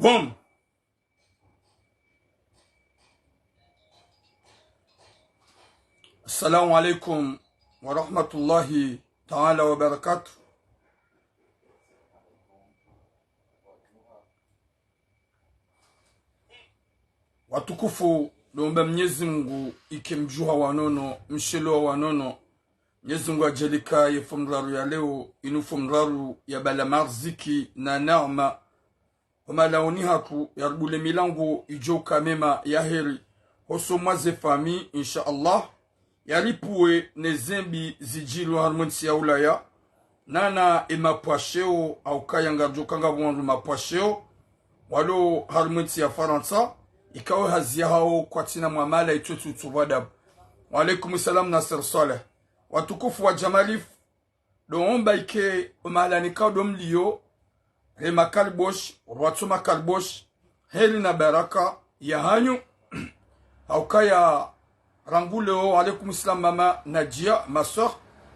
Boom. Assalamu alaikum wa rahmatullahi ta'ala wa barakatuh. Watukufu naomba Mwenyezi Mungu ikimjua wanono mshelo wanono. Mwenyezi Mungu ajelika yefumraru ya leo inufumraru ya bala marziki na naama wamalaoni haku yarbule milango ijoka mema ya heri hoso mwaze fami insha Allah yaripuwe nezembi zijilu harmonisi ya ulaya nana emapwasheo au kaya ngarjokanga mwandu mapwasheo walo harmonisi ya Faransa ikawe hazia hao kwa tina muamala itutu tubadab. Wa alaikum salam Nasir Saleh. Watukufu wa Jamalif doomba ike umala nikao domliyo rema kalbosh rwatuma kalbosh heli na baraka ya hanyu haukaya ranguleo. Wa alaikum salam mama Nadia ma soeur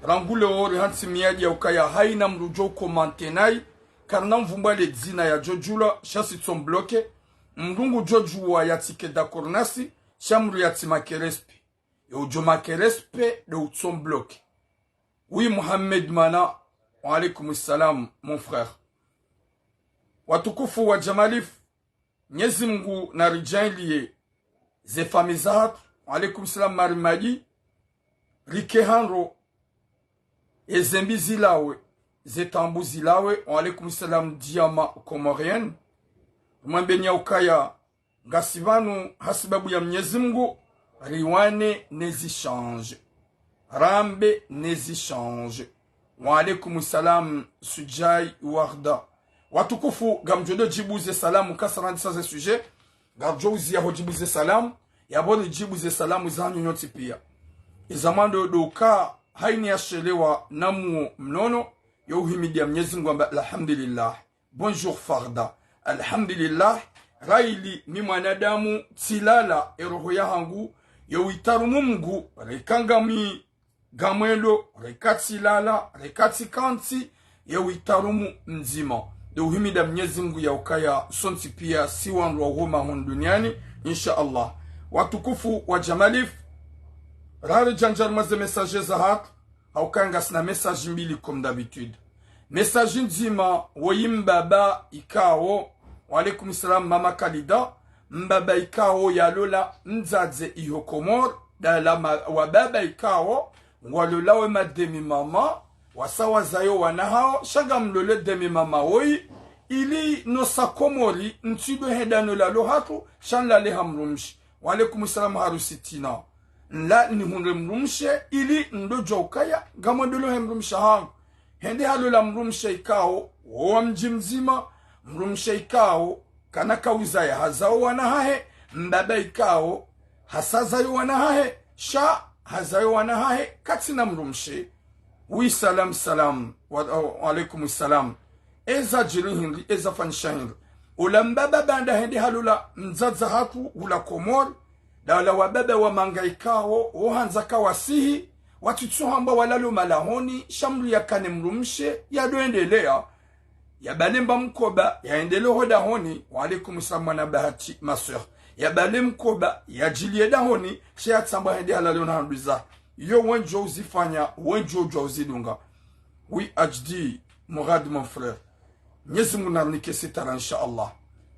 ranguleo rihansi miadi haukaya haina mrujo komantenai karna mvumba le dzina ya jojula shasi bloke mdungu jojua ya tike da kornasi shamru ya timakerespi Yojo makerespe de utson bloc. Oui, Mohamed Mana. Wa alaikum salam, mon frère. Watukufu wa Jamalif. Mwenyezi Mungu na rijailiye. Ze famizat. Wa alaikum salam marimadi. Rikehanro. E zembi zilawe. Ze tambu zilawe. Wa alaikum salam diama komorien. Mwambenya ukaya. Ngasivanu hasibabu ya Mwenyezi Mungu. Riwane nezi change. Rambe nezi change. Wa alaikum salam Sujai Warda. Watukufu gamjodo jibuze salamu kasarandi saze suje. Gamjozi ya hojibuze salamu. Yabode jibuze salamu zanyu nyoti pia. Izamando doka haini ya shelewa namu mnono. Yohimidi ya Mwenyezi Mungu amba alhamdulillah. Bonjour Farda. Alhamdulillah. Raili mi mwanadamu tilala eroho ya hangu. Yo itarumu Mungu rekangami gamwelo rekati lala rekati kanti yo itarumu nzima de uhimida Mwenyezi Mungu ya ukaya sonti pia siwandu wa homa hon duniani insha Allah. Watukufu wa Jamalif rare janjar maze message zahat haukanga sina message mbili comme d'habitude. Message nzima woyimbaba ikao. Wa alaikum salam mama Kalida. Mbaba ikao ya lola nzadze ihokomor dala wababa ikao walola we mademi mama wasawa zayo wanahao shaga mlole demi mama hoi ili no sakomori ntido hedano la lohatu shanla le hamrumshi. Wa alaikum salam harusitina nla ni hunre mrumshe ili ndo jokaya gamodolo hemrumsha hang hende halola mrumshe ikao wa mjimzima mrumshe ikao kana kauza ya hazao wanahahe mbaba ikao hasazayo wanahahe sha hazayo wanahahe katina mrumshe. Wi salam salam wa alaikum salam eza jirihinri eza fanishahinri ula mbaba banda hendi halula mzaza hatu ula komor da ula wababa wa manga ikao ohanza kawasihi watutsuhamba walalo malahoni shamru ya kane mrumshe ya doendelea ya balemba mkoba ya endele hoda honi. Wa alaikum salam na bahati ma soeur ya balem mkoba ya jilie da honi shia tsamba hende halalo na handuza yo wenjo uzifanya wenjo uzidunga. Oui HD Mourad mon frère Mwenyezi Mungu narnike sitara insha Allah.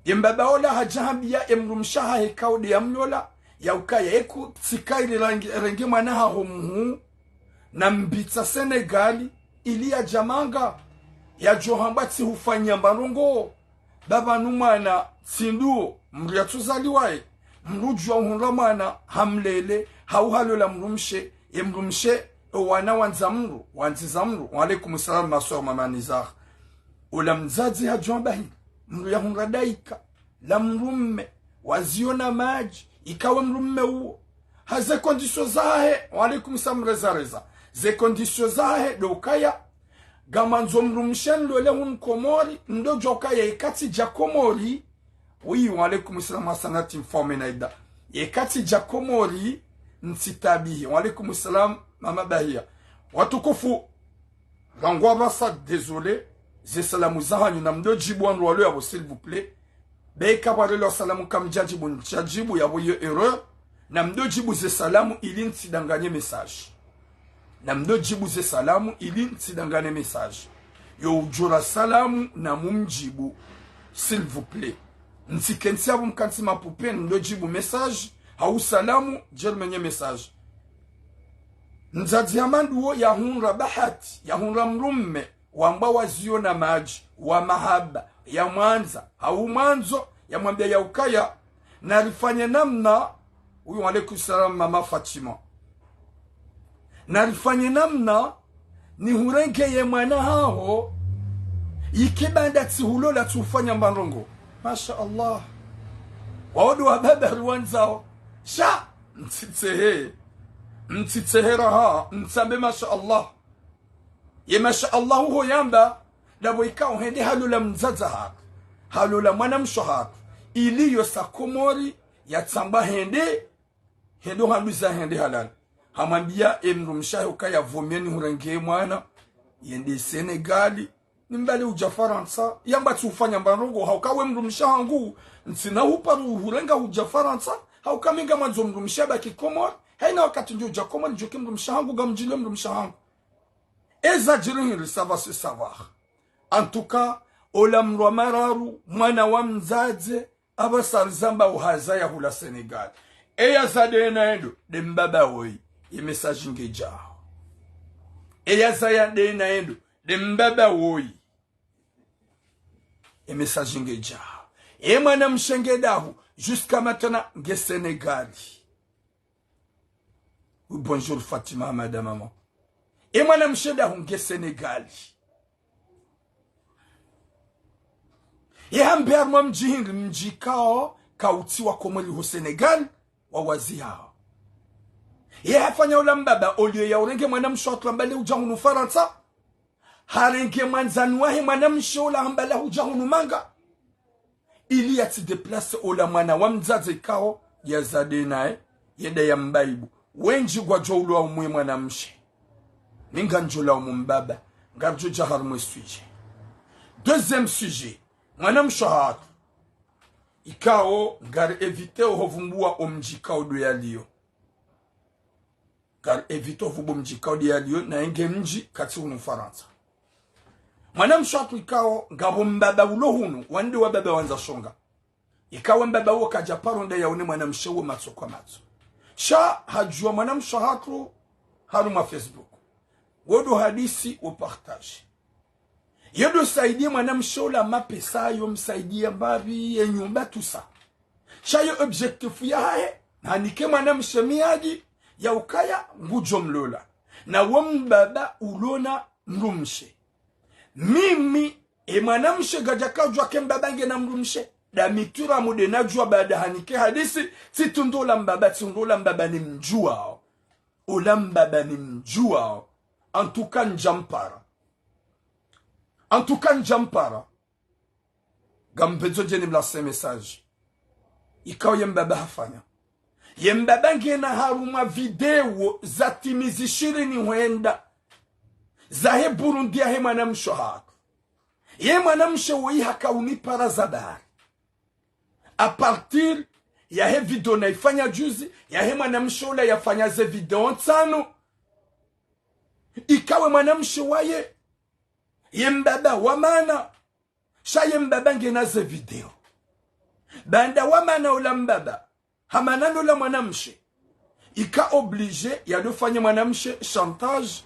Yembaba ola hajambia emrumshaha hekaudi ya mnyola ya ukaya eku tsikaili rengi mwana hahomu na mbitsa Senegali ili ya jamanga ya johamba tsi hufanya mbarongo baba numana sindu mria tuzaliwae mrujwa hunramana hamlele hauhalola mrumshe emrumshe wana wanzamru wanzizamru. Wa alaikum salam maso mamanizah ula mzazi hajomba hii mria hunradaika la mrumme waziona maji ikawa mrumme huo haze kondisyo zahe. Wa alaikum salam reza ze kondisyo zahe dokaya gamanzo mrumshen lole hun komori ndo joka ya ikati jakomori. Oui, wa alaikum salam hasanati mfome naida ikati jakomori nsitabihi. Wa alaikum salam mama bahia. Watukufu rangwa basa désolé ze salamu zahanyu na mdo jibu anru walo yabo s'il vous plaît beka warelo salamu kamjajibu nchajibu ya woyo erreur na mdo jibu ze salamu ili nsidanganye message na mdo jibu ze salamu ili nsidanganye message yo ujura salamu na mumjibu s'il vous plaît nsikensi abu mkansi mapupe mdo jibu message hau salamu jermenye message nzazi yamanduo ya hunra bahati ya hunra mrumme wamba wazio na maji wa mahaba ya mwanza hau mwanzo ya mwambia ya ukaya na rifanye namna huyu alaikum salam mama Fatima na rifanye namna ni hurenge ye mwana hao ikibanda tsihulola tufanya mbarongo masha Allah waodu wa baba ruanzao sha mtitehera ha mtsambe masha Allah ye masha Allah huo yamba labo ikao hende halula mzaza haka halula mwana mshohaka iliyo sakomori ya tsamba hende haluza hende halal hamambia emrumshahi ukaya vomeni hurenge mwana yende Senegali nimbali uja Faransa yamba tufanya mbarongo haukawe mrumshahangu ntsina uparu hurenga uja Faransa haukaminga mwanzo mrumshaba kikomor haina wakati njo uja komor njo kimrumshahangu gamjile mrumshahangu eza jirin ça va se savoir en tout cas olamrwa mararu mwana wa mzaze abasarizamba uhazaya hula Senegal eya zade naendo de mbaba woi ye message ngejao eya zaya de naendo de mbaba woi ye message ngejao e mwana mshengedahu jusqu'à maintenant nge Senegali. Bonjour Fatima madame maman e mwana mshengedahu nge Senegali yamber mwa mjihing mjikao kautiwa komoli ho Senegal wawazi hao hafanya ula mbaba olio ya urenge mwana mshotla mbale ujahunu Faransa harenge mwanzani wahe mwana mshola mbale ujahunu manga ili ya tideplase ola mwana wa mzaze kao ya zade nae yeda ya mbaibu wenji gwa jowlu wa umwe mwana mshe ninga njola umumbaba ngarjo jahar mwe sujet. Deuxième sujet mwana mshohatu ikao ngar evite ohovumbua omjikao do yaliyo ngar evite ovumbua omjikao do yaliyo na enge mji kati unu Faransa mwana mshohatu ikao ngabo mbaba ulo hunu wande wa baba wanza shonga ikawa mbaba uo kajaparonde ya une mwana mshewo matso kwa matso sha hajua mwana mshohatu haruma Facebook wodo hadisi o partage yedo saidie mwana mshola mapesa yo msaidia mbavi yenyumba tusa shayo objectif ya hae na nike mwana mshemiaji ya ukaya ngujo mlola na wambaba ulona mrumshe mimi mwana mshe gajakajwa kembabange na mrumshe da mitura mude najua baada hanike hadisi titundola mbaba ni mjua ola mbaba ni mjua en tout cas njampara gambezo jeni blase message ikao yembaba hafanya yembaba ngena haruma video za timizi 20 huenda zahe Burundi ya mwana mshohaka ye mwana msho wei hakauni para zabari a partir ya he video na ifanya juzi ya he mwana mshola yafanya ze video ntano ikawe mwana msho waye yembaba wamana sha yembaba ngena ze video banda wamana ula mbaba hamanano la mwanamshe ika oblige ya dofanya mwanamshe chantage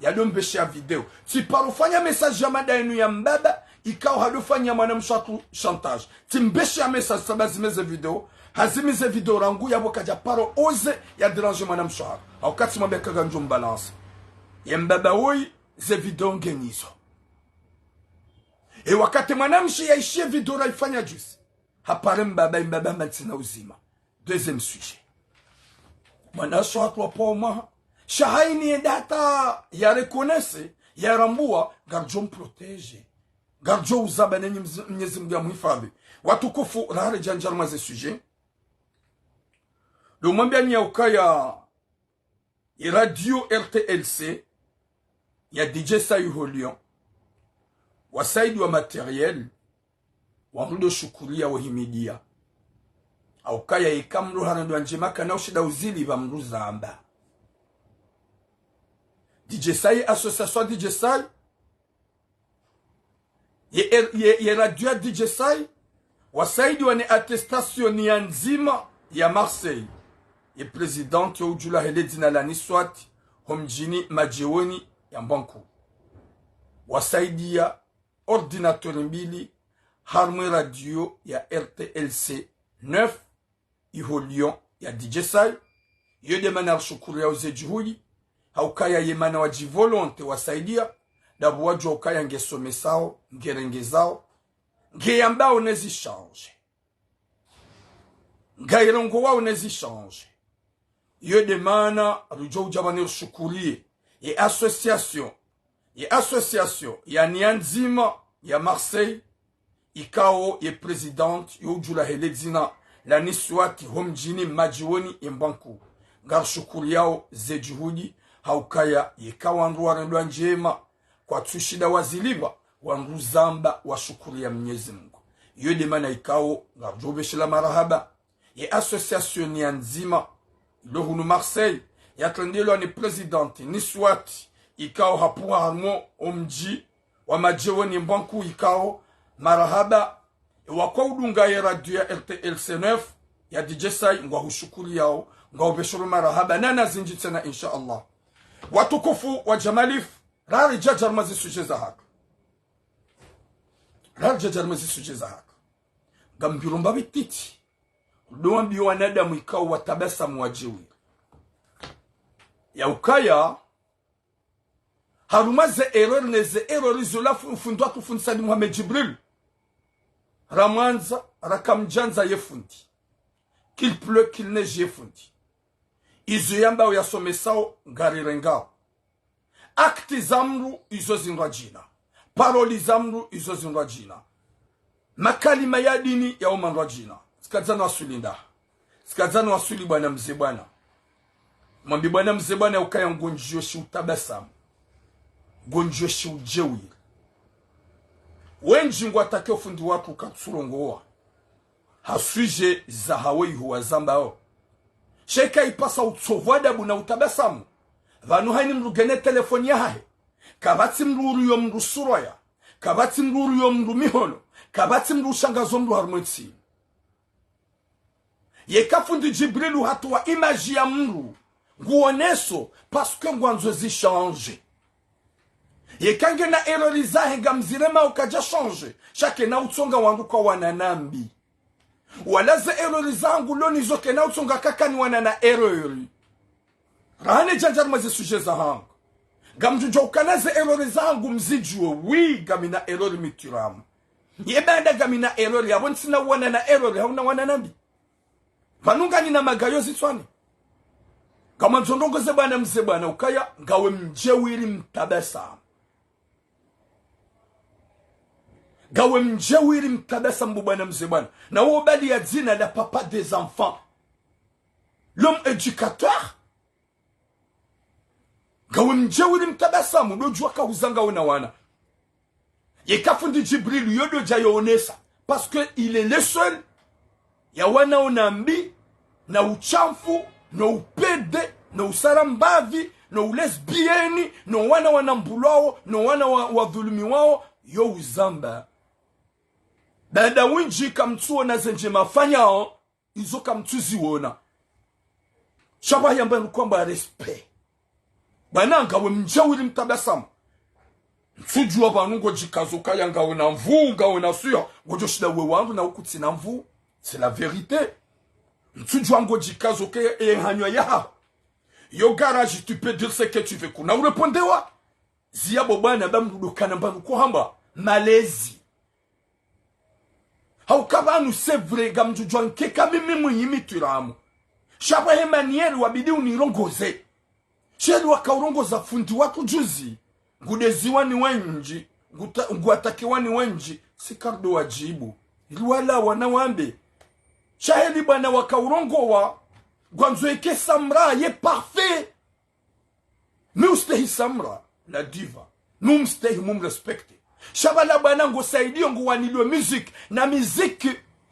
ya dombesha video si parofanya message ya madainu ya mbaba ika hadofanya mwanamshe chantage timbesha message sabazimeze video hazimize video rangu ya boka paro oze ya déranger mwanamshe au kati mwambia kaganjo mbalance yembaba woi ze video ngenizo e wakati mwanamshe yaishie video raifanya juzi hapare mbaba matina uzima. Deuxième sujet mwana shatu wapoma shahaini edata ya rekonese ya rambua garjo mprotege garjo uzaba nenye mnyezi mga muhifadhi watukufu rahari janjaruma ze sujet do mwambia ni ya ukaya radio RTLC ya DJ Sayuho Lyon wasaidi wa materiel wamrudo shukuria wahimidia au kaya ikamru harando njemaka na ushida uzili ba mruzamba DJ Sai association DJ Sai ye radio DJ Sai wasaidi wane attestation ya nzima ya Marseille ye president yo ujula hele dina la niswati homjini majioni ya Mbanku wasaidi ya ordinateur mbili harmwe radio ya RTLC 9 iho Lyon ya DJ Sai yode mana shukuru ya uzejuhuli haukaya yemana waji volonte wasaidia dabu wajua ukaya ngesomesao ngerengezao ngeyambao nezi change ngairongo wao nezi change yode mana rujo ujabani ushukurie ye association ya nianzima ya Marseille ikao ye president yo ujula heledzina la niswati homjini majioni imbanku ngar shukuri yao zejuhudi haukaya yekawandu warendwa njema kwa tushida waziliva wandu zamba wa shukuri ya Mwenyezi Mungu yode mana ikao ngar jobeshila marahaba ye association ya nzima ilo hunu Marseille yatlendelo ni president niswati ikao hapua harmo omji wa majioni imbanku ikao marahaba wakwa udunga ya radio ya RTLC 9 ya DJ Sai ngwa hushukuri yao ngwa ubeshuru marahaba nana zinji tena insha Allah watukufu wa Jamalif rari jajar mazi sujeza haka gambirumba bititi ndombi wanadamu ikao watabasa mwajiwi ya ukaya harumaze error zola fundwa kufundisani Muhammad Jibril Ramanza rakamjanza yefundi qu'il pleut qu'il neige yefundi izo yamba uyasomesao ngarirengao akti zamru izo zindwa jina paroli zamru izo zindwa jina makalima ya dini ya umandwa jina sikadzana wasulinda sikadzana wasuli bwana mzee bwana mwambi bwana mzee bwana ukaya ngonjio shi utabasamu ngonjio shi ujewi wenji ngwatake ufundi watu katsurongoa hasuje zahawe huwa zambao sheka ipasa utsovwada buna utabasamu vanu haini mrugene telefoni ya hahe kabati mruru yo mru suroya kabati mruru yo mru miholo kabati mru shangazo mru harmonisi yekafundi Jibrilu hatuwa imaji ya mru nguoneso paske ngwanzo zi change yekange na errorizahe gamzirema ukaja change shake na utsonga wangu kwa wananambi walaze errorizangu loni zoke na utsonga kakani wanana errori rahane janjar mazi sujeza hangu gamjujo ukanaze errorizangu mzijuwe wii gamina errori mitiramu yebanda gamina errori yabonsina wanana errori hauna wananambi vanunga nina magayo zitwani kama nzondongo zebana mzebana ukaya ngawe mjewiri mtabesa gawe mjewiri mtabesa mbubana mzebana na uo bali ya zina la papa des enfants l'homme éducateur gawe mjewiri mtabesa mudojua kauzanga wana wana yekafundi Jibril yodo jayo onesa parce que il est le seul ya wana onambi na uchamfu na upede na usarambavi na ulesbieni na wana wanambulao na wana wadhulumi wao yo uzamba baada winji kamtuo na zenje mafanyao izo kamtuzi wona shaba yamba kwamba respect bananga we mjawiri mtabasamu mtujua banungo jikazuka yanga una mvunga una suya ngojo shida we wangu na ukuti na mvu c'est la vérité mtujua ngo jikazuka hanywa ya yo garage tu peux dire ce que tu veux kuna urepondewa zia bobana bamrudukana mbangu kuhamba malezi haukabanu c'est vrai gamjujwa nkeka mimi muhimi turamu shaba hemanieri wabidi unirongoze shedi wakaurongoza fundi watu juzi ngudeziwa ni wenji nguatakiwa ni wenji sikardo wajibu iliwala wanawambe shahedi bana wakaurongowa gwanzoeke samra ye parfait mi ustehi samra la diva nu mstehi mum respecte shabala bwana ngo saidio ngo wanilio music na music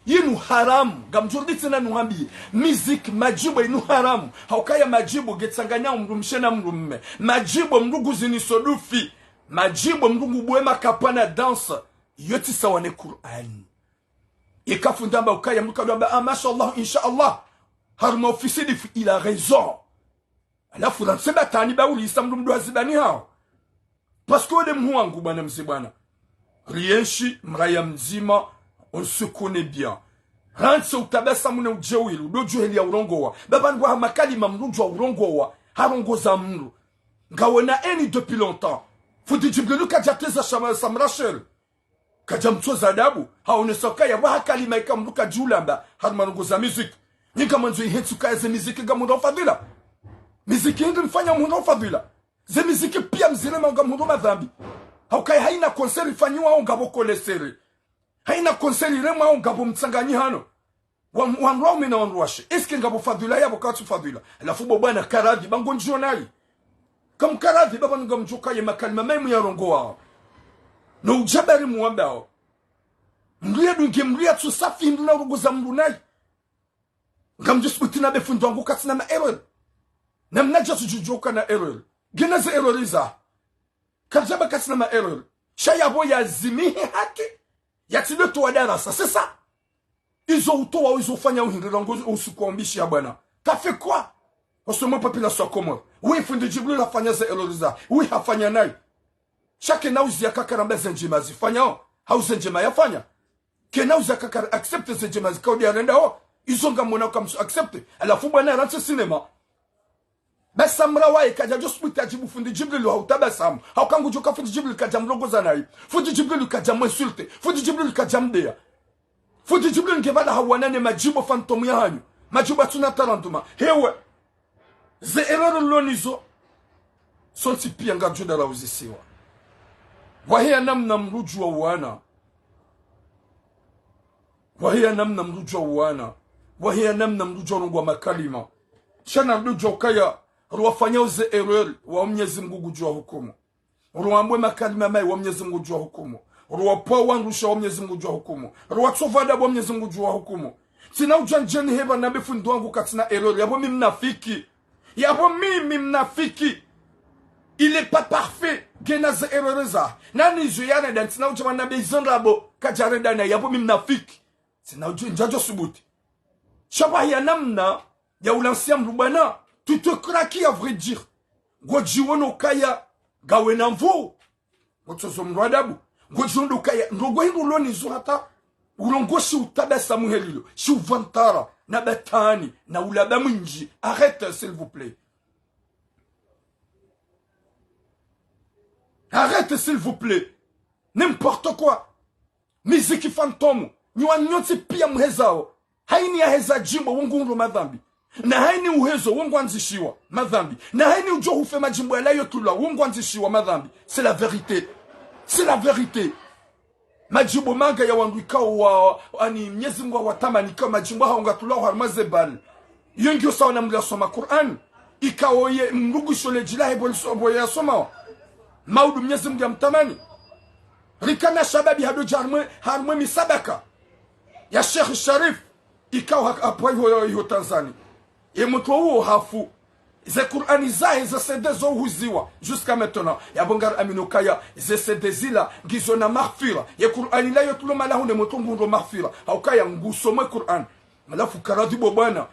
yinu haramu gamjurdi tena nuhambi music majibu inu haramu haukaya majibu getsanganya umrumshe na mrumme majibu mrugu zinisodufi majibu mrugu buema kapana dansa yoti sawane Qur'an ikafundamba ukaya mruka mashallah inshallah harma ofisidi il a raison alafu lanseba tani bauli isamrumdu hazibani hao parce que ode mwangu bwana mzibwana rienshi mraya mzima on se connaît bien Ranso utabesa mune ujewilu doju heli ya urongowa babanwa makalima mrujwa urongowa harongoza mru ngawona eni depuis longtemps futi jibrelu kajateza samrashel kajamtoza adabu haonesoka ya wakalima ikamruka julamba harmarongoza music nika manzo ihetsuka ze music gamundo fadila music ndio mfanya mundo fadila ze music pia mzile manga mundo madhambi haukai haina concert ifanywa au ngaboko lesere haina konseli rema au ngabo mtsanganyi hano wanrome na wanruashe eske ngabo fadula yabo katu fadula alafu bwana karadhi bango njonali kam karadhi baba ngamjuka ye makalima memu ya rongo wao no ujabari muambao mria dunge mria tusafi nduna ruguza mrunai ngamjisbutina befundo wangu katina ma error namnaja tujujoka na error genaze erroriza kajaba katina ma error shayabo ya zimihi haki yatile to wadarasa c'est ça ils ont fanya uhindirango usukombishi ya bwana t'as fait quoi parce que moi population comme oui fundi jibril afanya za eloriza oui afanya nayo chaque nauzi ya kakaramba zenjima zifanya hauze njema yafanya kenauzi ya kakara accepte zenjima zikaudi arenda ho izonga mona comme accepte alafu bwana rentre cinéma basamra wae kaja just puta jibu fundi jibril hautabasam haukangu joka fundi jibril kaja mlogoza nayo fundi jibril kaja insulte fundi jibril kaja mdea fundi jibril ngevada hawanane majibu fantomu ya hanyu majibu atuna tarantuma hewe ze erreur lonizo sonti pia ngajuda la uzisiwa wahia namna mrujwa wana wahia namna mrujwa wana wahia namna mrujwa rungwa makalima shana mrujwa kaya ruwafanya uze erreur wa Mwenyezi Mungu kujua hukumu ruwambwe makalima mai wa Mwenyezi Mungu kujua hukumu ruwapoa wanrusha wa Mwenyezi Mungu kujua hukumu ruwatsovada wa Mwenyezi Mungu kujua hukumu tina ujanjeni heba na befundu wangu katina erreur yabo mimi mnafiki yabo mimi mnafiki il est pas parfait genaze erroreza nani juyana dan tina ujamana bezonrabo kajarenda na yabo mimi mnafiki tina ujanjajo subuti shaba ya namna ya ulansia mrubana tu te craquis à vrai dire gojiwono kaya gawena mvu gotozo mradabu gojondo kaya ndogo hindu loni zuhata ulongoshi utabasa muhelilo shi uvantara na batani na ulaba mwinji arrête s'il vous plaît arrête s'il vous plaît n'importe quoi miziki fantomu nyoti pia mhezao haini ya heza jimbo wungundu madhambi na haini uhezo wongo anzishiwa madhambi na haini ujo hufe majimbo yalayo tula wongo anzishiwa madhambi c'est la vérité majimbo manga ya wanduikao wa ani Mwenyezi Mungu watamani kama majimbo haonga tula harmazebal yengio sawa na mla soma Qur'an ikao ye mndugu shole jilahe bolso ya soma maudu Mwenyezi Mungu amtamani rikana shababi hado harmwe misabaka ya Sheikh Sharif ikao hapo hiyo Tanzania et mutwo hafu ze Qur'ani zahe ze CD zo huziwa jusqu'à maintenant ya bongar aminokaya ze CD zila ngizona maghfira ya Qur'ani la yotulo malahu ne mutungu ndo maghfira haukaya ngusomwe Qur'an malafu karadi bobana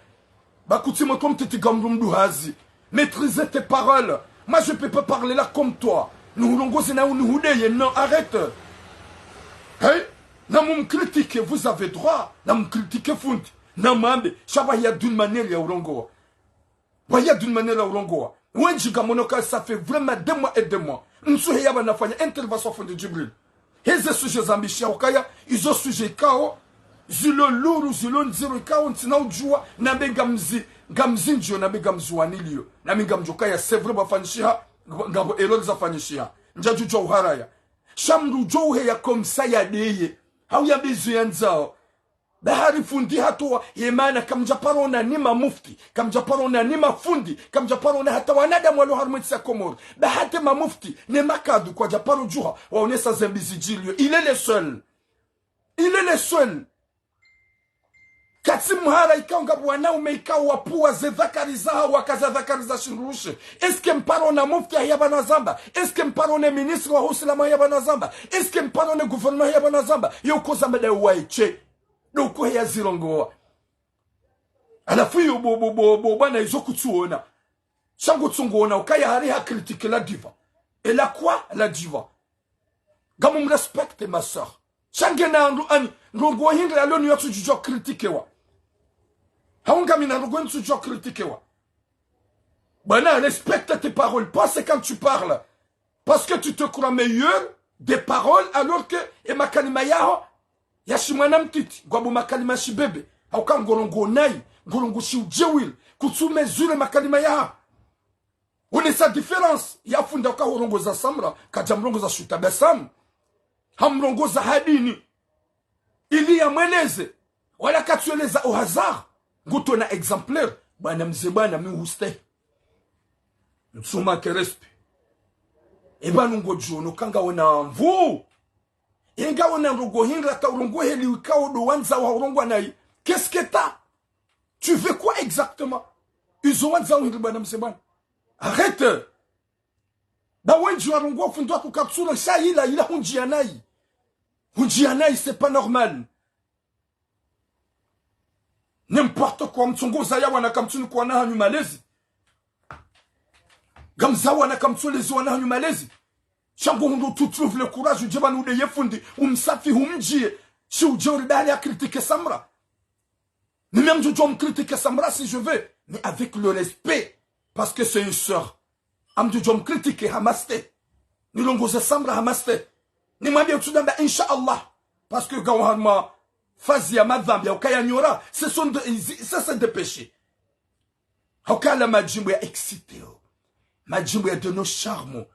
bakuti motom tete gamdumdu hazi maîtriser tes paroles moi je peux pas parler là comme toi nous longoze na nous hudeye non arrête hey na mum critiquer vous avez droit na mum critiquer fundi na mambe shaba ya d'une manière ya urongoa waya d'une manière ya urongoa wenji gamonoka ça fait vraiment 2 mois et 2 mois nsuhe yaba nafanya intervention fundi Jibril heze suje zambishia ukaya izo suje kao zilo luru zilo nziro kao ntina ujua na benga ngamzinjo na benga mzuanilio na benga mjokaya c'est vrai bafanyishia ngabo erreur zafanyishia njajujwa uharaya shamru jouhe ya komsa ya deye hau ya bezu yanzao bahari fundi hatoa yemana kamjaparona nima mufti kamjaparona nima fundi kamjaparona hata wanadamu walo harmwitsa Komoro bahate ma mufti ne makadu kwa japaro juha waonesa zembizi jilio il est le seul kati mhara ikaunga bwanaume ikawa wapua zedhakarizaha wakazadhakariza shindurushe eske mparona mufti hayabana zamba eske mparone ministri wa husilama hayabana zamba eske mparone gouvernement hayabana zamba yoko zamba da waiche doko ya zirongoa alafu yu bwana izo kutuona shangu tsungoona ukaya hariha critique la diva et la quoi la diva gamu mrespecte ma soeur shange na nrongo hinga ya loni yatu jujua critique wa haunga mina nrongo yatu jujua critique wa bana respecte tes paroles pas quand tu parles parce que tu te crois meilleur des paroles alors que et makalima yao yashimwana mtiti ngwabu makalima shibebe hauka ngorongo nai ngorongo shiujewil kutsume zule makalima ya une sa différence yafunda uka horongo za samra kajamrongo za shutabasam hamrongo za hadini ili ya mweleze wala katueleza au hasard nguto na exemplaire bwana mzebana mi huste mtsuma kerespe ebanu ngojono kanga wona mvu inga wona nrugo hinga ta urungo heli ukao do wanza wa urungo nai qu'est-ce que t'as tu veux quoi exactement izo wanza hinga bana msebana arrête da wenji wa urungo fundo kukatsura shaila ila hunjianai c'est pas normal n'importe quoi mtsongo zaya wana kamtsuni kwa na hanyu malezi gamza wana kamtsule zo wana hanyu malezi shango hundo tu trouve le courage de banu de yefundi umsafi humjie si ujori dali a critiquer Samra ni même je dois me critiquer Samra si je veux mais avec le respect parce que c'est une sœur am je dois me critiquer hamaste ni longo za Samra hamaste ni mwambie tudamba inshallah parce que gawarma fazi ya madhambi au kaya nyora ce sont des péchés au kala majimbo ya excité majimbo ya de nos charmes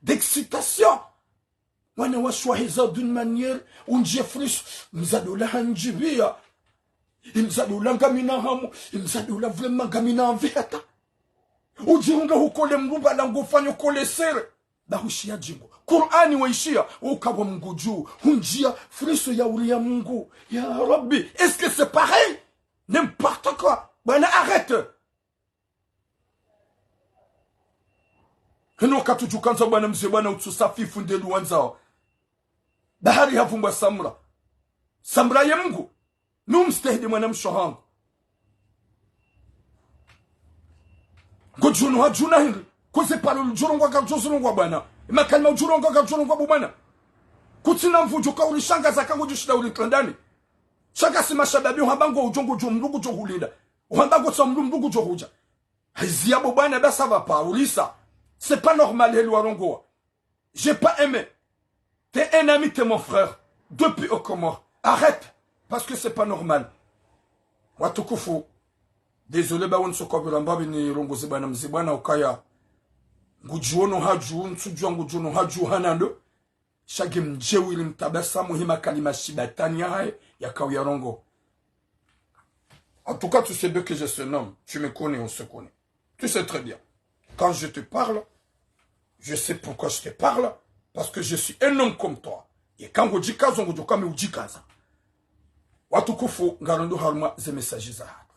d'excitation wana washwahiza d'une manière unjefrish mzadola hanjibia imzadola ngamina hamu imzadola vraiment ngamina mveta ujiunga hukole mruba la ngofanya kole sere bahushia jimbo Qur'ani waishia ukabwa mguju hunjia friso ya uri ya Mungu ya Rabbi est-ce que c'est pareil n'importe quoi bwana arrête hino katujukanza bwana mzee bwana utsusafi funde luwanza bahari havumbwa samra ya Mungu numstahidi mwana mshohangu ngojuno hajuna hili kuze palo lujorongo kakujozulungwa bwana makalima ujurongo kakujozulungwa bwana kutina mvujo ka ulishangaza kango jushida ulitlandani shaka sima shababi uhambango ujongo jomrugu johulinda uhambango tsamrugu johuja haziabo bwana basa va pa ulisa. C'est pas normal, Helwarongoa. J'ai pas aimé. T'es un ami, t'es mon frère. Depuis au Comores. Arrête. Parce que c'est pas normal. Watukufu. Désolé, ba won sokobira mbabi ni rongo zibana mzibana ukaya. Ngujuono haju, nsujua ngujuono haju hanando. Shagi mjewi ili mtabasa muhima kalima shibatani hae ya kawia rongo. En tout cas, tu sais bien que je se nomme. Tu me connais, on se connaît. Tu sais très bien. Quand je te parle, je sais pourquoi je te parle, parce que je suis un homme comme toi. Et quand je dis kaza, je dis kame uji kaza. Watukufu ngarondo harma ze messages za hatu.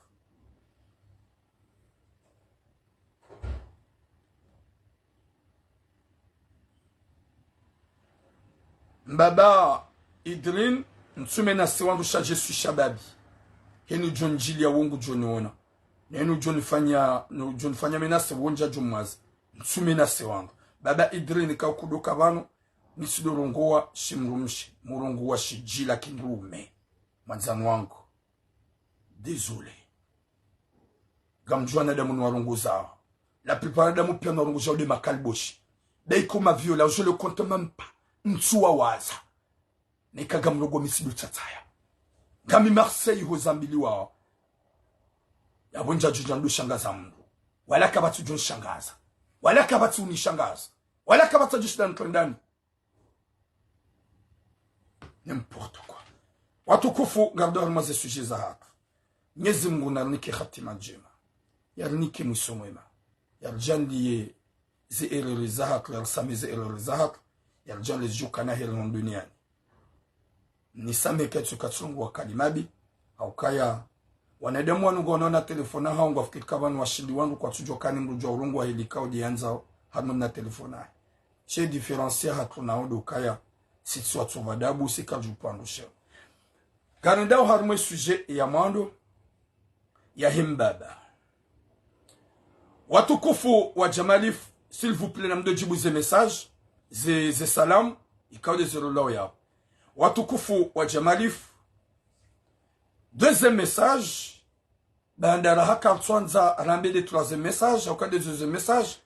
Mbaba Idrin, nsumena siwandu sha je suis shababi. Henu John Jilia wongu John nenu John fanya menase wonja jumwazi nsumena siwandu. Baba Idrin ka kudoka bano nisidorongoa shimrumshi murongo wa shijila kindume manzano wangu. Désolé. Gamjwana damu nwarongo zao. La plupart damu pia nwarongo zao de makalboshi. Daiko ma viola, je le compte même pas. Nsuwa waza. Nika gamrogo misidu tataya. Gami Marseille ho zambili wao. Yabonja jujandu shangaza mungu. Wala kabatu jun shangaza. Wala kabatu ni shangaza. Wala kabatu jishda ntondani. N'importe quoi. watukufu gardeur maze suje za hatu Mwenyezi Mungu narnike khatima njema yarnike mwisho mwema yarjandiye zi erere za hatu yarsame zi erere za hatu yarjanle jukana heri duniani nisame ketsu katsungu wa kalimabi au kaya wanadamu wanu gonona telefona hao ngafikika banu washindi wangu kwa tujo kani mrujo urungu wa helikao dianza hanu na telefona che diferencier hatu na odo kaya sitsu watu vadabu sikajupandu sheo Ganondao harumwe sujet ya mwando ya himbaba. Watukufu wa Jamalif, s'il vous plaît, namdo jibu ze message, ze salam, ikaw de zero lao yao. Watukufu wa Jamalif, deuxième message, bandara haka twanza rambe de troisième message, au cas de deuxième message,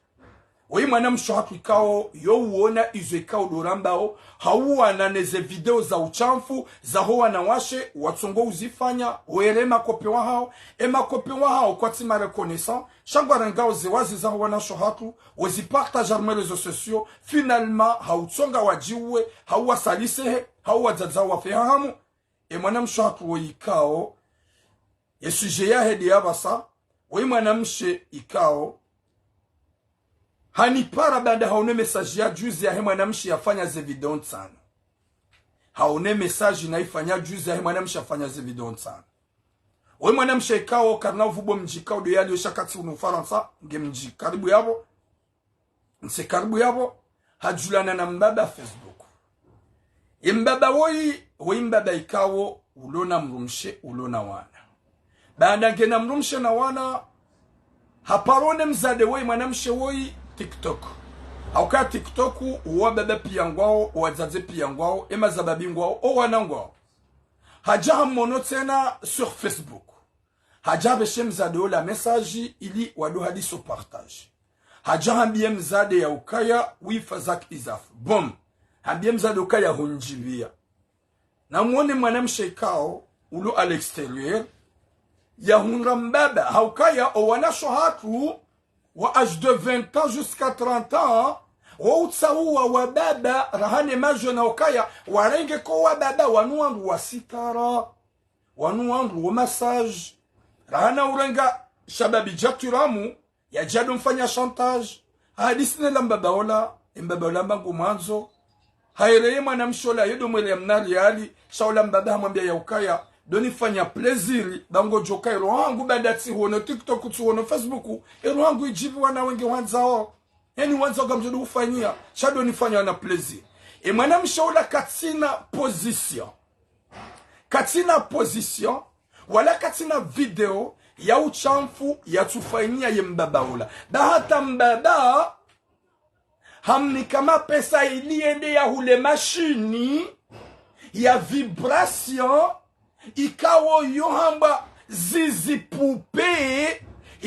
oui, manam shohatu ikao, yo uona izo ikao dorambao, hauwa na neze video za uchamfu, za hoa na washe, watsongo uzifanya, uere makope wa hao, makope wa hao kwa tima reconnaissant, shangwa rengao zewazi za hoa na shohatu, wezi partage arme rezo sociaux, finalement, hautsonga wajiwe, hauwa salisehe, hauwa zadza wafehamu, manam shohatu wo ikao, suje ya hedi ya basa, manam she ikao, hanipara banda haone message ya juzi ya mwanamshi yafanya ze video sana. Haone message na ifanya juzi ya mwanamshi yafanya ze video sana. Wewe mwanamshi ikao karna vubo mjikao do yali oshakati unu Faransa ngemji karibu yabo. Nse karibu yabo hajulana na mbaba Facebook. Mbaba woi mbaba ikao ulona mrumshe ulona wana. Baada ngena mrumshe na wana haparone mzade woi mwanamshi woi TikTok. Auka TikTok uwa bebe piyangwao, uwa zaze piyangwao, ema zababingwao, o wanangwao. Haja mono tena sur Facebook. Haja beshe mzade o la message ili wado hadi so partage. Haja hambie mzade ya ukaya wifazak izaf. Bom. Hambie mzade ukaya hunjibia. Na mwone mwanamshe ikao ulo al exterieur ya hunrambaba. Haukaya o wanasho hatu wa âge de 20 ans jusqu'à 30 ans, wa utsawa wa baba rahane majona okaya warenge ko wa baba wanuandu wa sitara wanuandu wa massage rahana urenga shababi jaturamu ya jado mfanya chantage hadisine lambaba ola mbaba mbangu mwanzo haireye mwanamshola yedo mwele mnali ali shaula mbaba hamwambia ya ukaya doni fanya plaisir bango joka ero hangu badati hono TikTok tu hono Facebook ero hangu ijibu wana wengi wanzao yani wanzao gamjodo ufanyia shado nifanya na plaisir mwana mshaula katina position wala katina video ya uchamfu ya tufanyia ye mbaba ula bahata mbaba hamni kama pesa iliende ya hule mashini ya vibration ikawo yohamba zizi pupe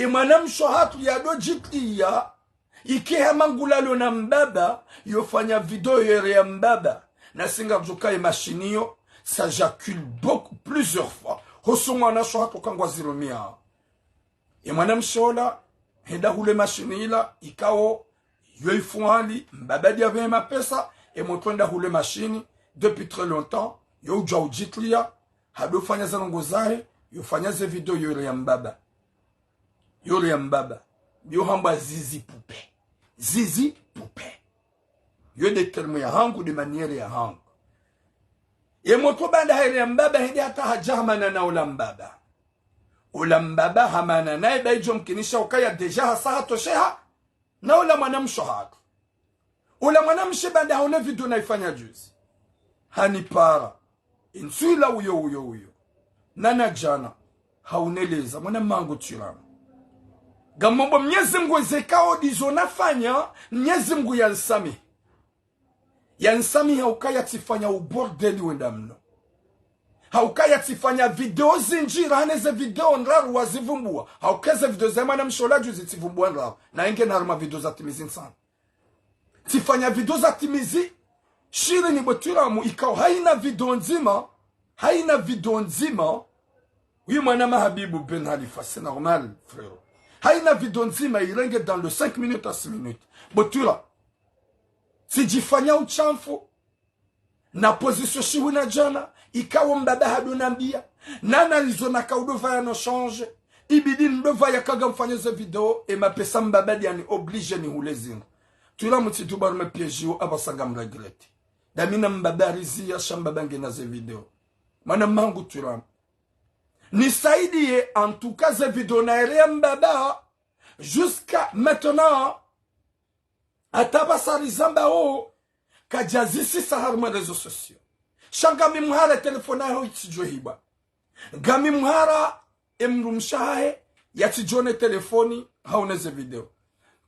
mwanamsho hatu ya dojitia ike mangulalo na mbaba yofanya video yere ya mbaba na singa mjoka mashinio ça jacule beaucoup plusieurs fois hosoma na sho hatu kangwa ziromia mwanamsho la henda hule mashini ila ikawo yoifuali mbaba dia vema pesa motwenda hule mashini depuis très longtemps yo jawjitlia hado fanya zanongo zahe yofanya ze video yore ya mbaba yo hamba zizi pupe yo de terme ya hangu de maniere ya hangu moto banda hele ya mbaba hedi hata hajamana na ulambaba hamana na baijo mkinisha ukaya deja hasaha tosheha na ula mwanamsho hatu ula mwanamshe banda haone video naifanya juzi hanipara insula uyo nana jana hauneleza mwana mango tirana gamombo Mwenyezi Mungu zekao dizo nafanya Mwenyezi Mungu yansami haukaya tifanya ubordeli wenda mno haukaya tifanya video zinjira haneze video nraru wazivumbua haukeze video za mwana mshola juzi tivumbua nraru na inge naruma video za timizi nsana tifanya video za timizi shire ni botiramu ikao haina video nzima huyu mwana Habibu Ben Khalifa c'est normal frère haina video nzima irenge dans le 5 minutes à 6 minutes botura si jifanya uchamfu na position shiwina jana ikawa mbaba hadunambia nana alizona kaudova ya no change ibidi ndova ya kaga mfanyeze video e mapesa mbaba diani oblige ni hulezingo tula mutitu barume piejio abasanga mregreti damina mbaba rizia shambaba ngena ze video mana mangu tula nisaidie en tout cas ze video na ere mbaba jusqu'à maintenant atabasari zamba o kajazisi saharma réseaux sociaux shangami muhara telefona ho itijo hiba gami muhara emrumshahe yatijone telefoni hauneze video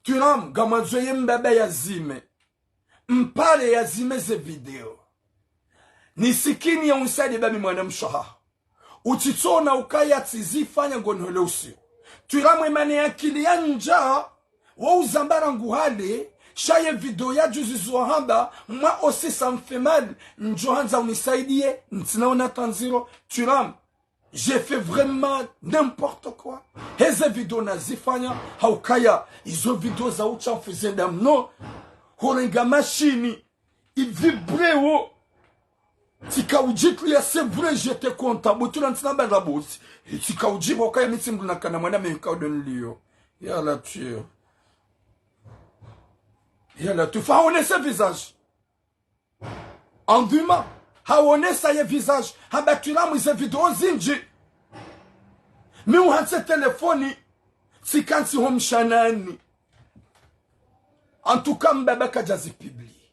turam gamazoye mbebe yazime mpale yazime ze video nisikini ya unsadi bami mwana mshaha utitona ukaya tizifanya ngonhole usio turam emane akili ya nja wa uzambara nguhale shaye video ya juzi zohamba moi aussi ça me fait mal njohanza unisaidie ntinaona tanziro turam j'ai fait vraiment n'importe quoi heze video nazifanya haukaya izo video za ucha mfuzenda mno horenga machine il vibreo tika ujitu ya c'est vrai j'étais content butula ntina banda bosi tika ujibu ukaya mitimbu nakana mwana meka odonliyo ya la tuyo. Et là, tu fais haone ce visage. En duma, haone sa ye visage. Habatula mu ze video zinji. Mi uhanse telefoni. Si kansi hom shanani. En tout cas, mbaba kajazi publie.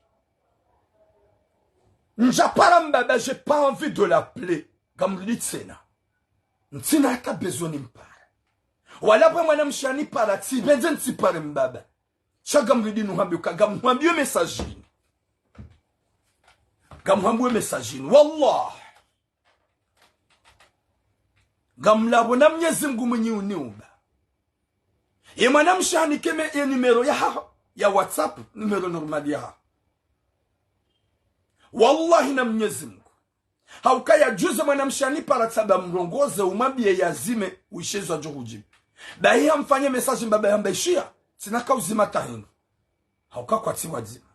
Njapara mbaba, j'ai pas envie de l'appeler. Comme l'itsena. Ntina ata besoin n'impara. Wala pa mwana mshani para. Ti benzen ti pare mbaba. Chagam ridi nou hambi uka gam hambiyo mesajini. Gam hambiyo mesajini. Wallah. Gam labo na mnyezi mgu mwenye uniuba. Yema mshani keme ya numero ya WhatsApp. Numero normali ya. Wallahi na mnyezi mgu. Haukaya juze mshani para saba mrongoze umambie yazime uishezwa johujibu. Dahi hamfanye mesaji mbaba hambaishia. Sinaka uzima tahini. Hauka kwa tiwa zima.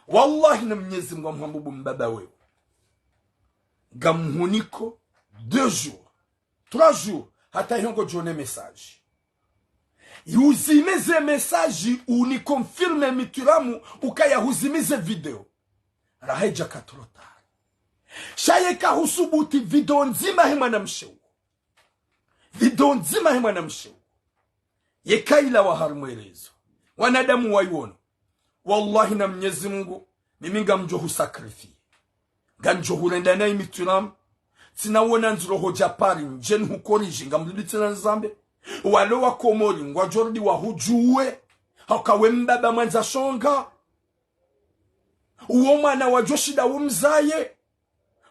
Wallahi na mnyezi mwa mhambubu mbaba wewe. Gamuhuniko 2 jours. 3 jours. Hata yongo jone message. Uzimize message unikonfirme mituramu ukaya uzimize video. Raheja katulotari. Shayeka husubuti video nzima hima na mshewu. Video nzima hima na mshewu. Yekaila wa harumwerezo. Wanadamu waiwono. Wallahi na mnyezi Mungu. Mimi ngamjohu sakrifie. Ngamjohu rendana imitunamu. Tinawona nzuroho japari. Njeni hukoriji. Ngamlulitina nzambe. Walo wa komori. Ngwajordi wa hujuwe. Hakawe mbaba manza shonga. Uoma na wajoshida umzaye.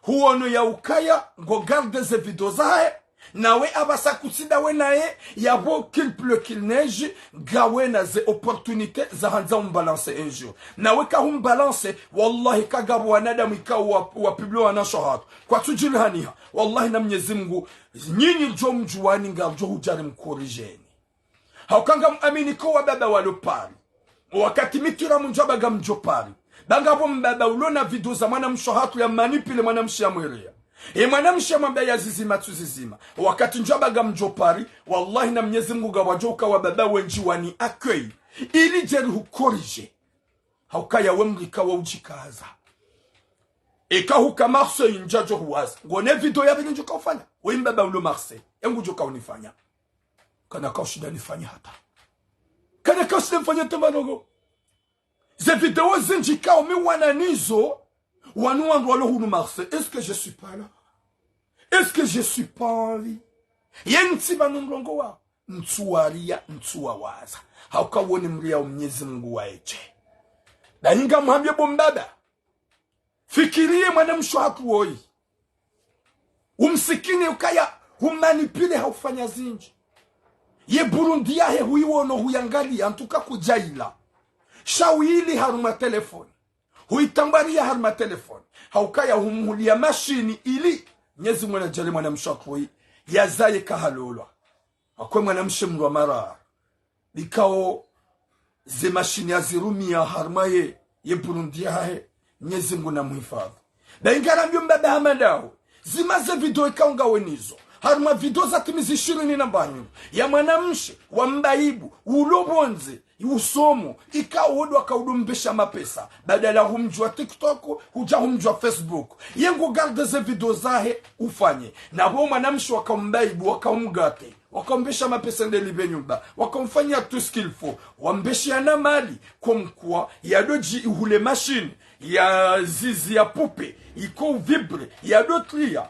Huono ya ukaya. Ngo garde ze video zae. Nawe abasa kusida we nae yabo qu'il pleut qu'il neige gawe na ze opportunité za hanza umbalance un jour nawe ka umbalance wallahi kagabu wanadamu ikawa wa publio wana shahad kwa tujilhaniha wallahi na Mwenyezi Mungu nyinyi jo mjuani ngamjo hujari mkorijeni haukanga muamini kwa baba walopari wakati mitura munjaba gamjo pari bangabo mbaba ulona video za mwana mshahatu ya manipile mwana mshamwerea mwanamsha mwambia ya zizima tu zizima. Wakati njabaga mjopari, wallahi na Mwenyezi Mungu gawajoka wa baba wenji wani accueil. Ili jeri hukorije. Haukaya wemrika wa ujikaza. Eka huka Marseille njajo huwaza. Ngone video ya vile njoka ufanya. Mbaba ulo Marseille. Yangu joka unifanya. Kana kaushida nifanya hata. Kana kaushida nifanya temanogo. Ze video zinjika umiwana nizo. Wanouan walo hunu Marseille. Est-ce que je suis pas là? Est-ce que je suis pas en vie? Yenti banumrongo wa. Ntuwaria, ntuwawaza. Hauka woni mria Mwenyezi Mungu wa eche. Na hinga muhambia bombada. Fikirie mwana mshohatu woi. Umsikini ukaya. Humanipile haufanya zinji. Ye Burundi yahe huiwono huyangali. Antuka kujaila. Shawili haruma telefoni. Huitambaria harma telefoni. Haukaya humulia mashini ili Mwenyezi Mungu anajali mwana mshakwe yazaye kahalolwa. Akwe mwana mshemrwa mara. Likao ze mashini azirumia harma ye Burundi yahe Mwenyezi Mungu na muhifadhi. Da ingara mbyo mbaba hamadao. zimaze video ikaunga wenizo haruma video za timizi 20 na banyu ya mwanamshe wa mbaibu ulobonze usomo ikawodo akaudumbesha mapesa badala humjua TikTok huja humjua Facebook yengo garde ze video zahe ufanye na bo mwanamshe wakambaibu wakamgate wakambesha mapesa ndelibe nyumba wakamfanya tout ce qu'il faut wambesha na mali komkwa ya doji hule machine ya zizi ya poupe iko vibre ya dotlia.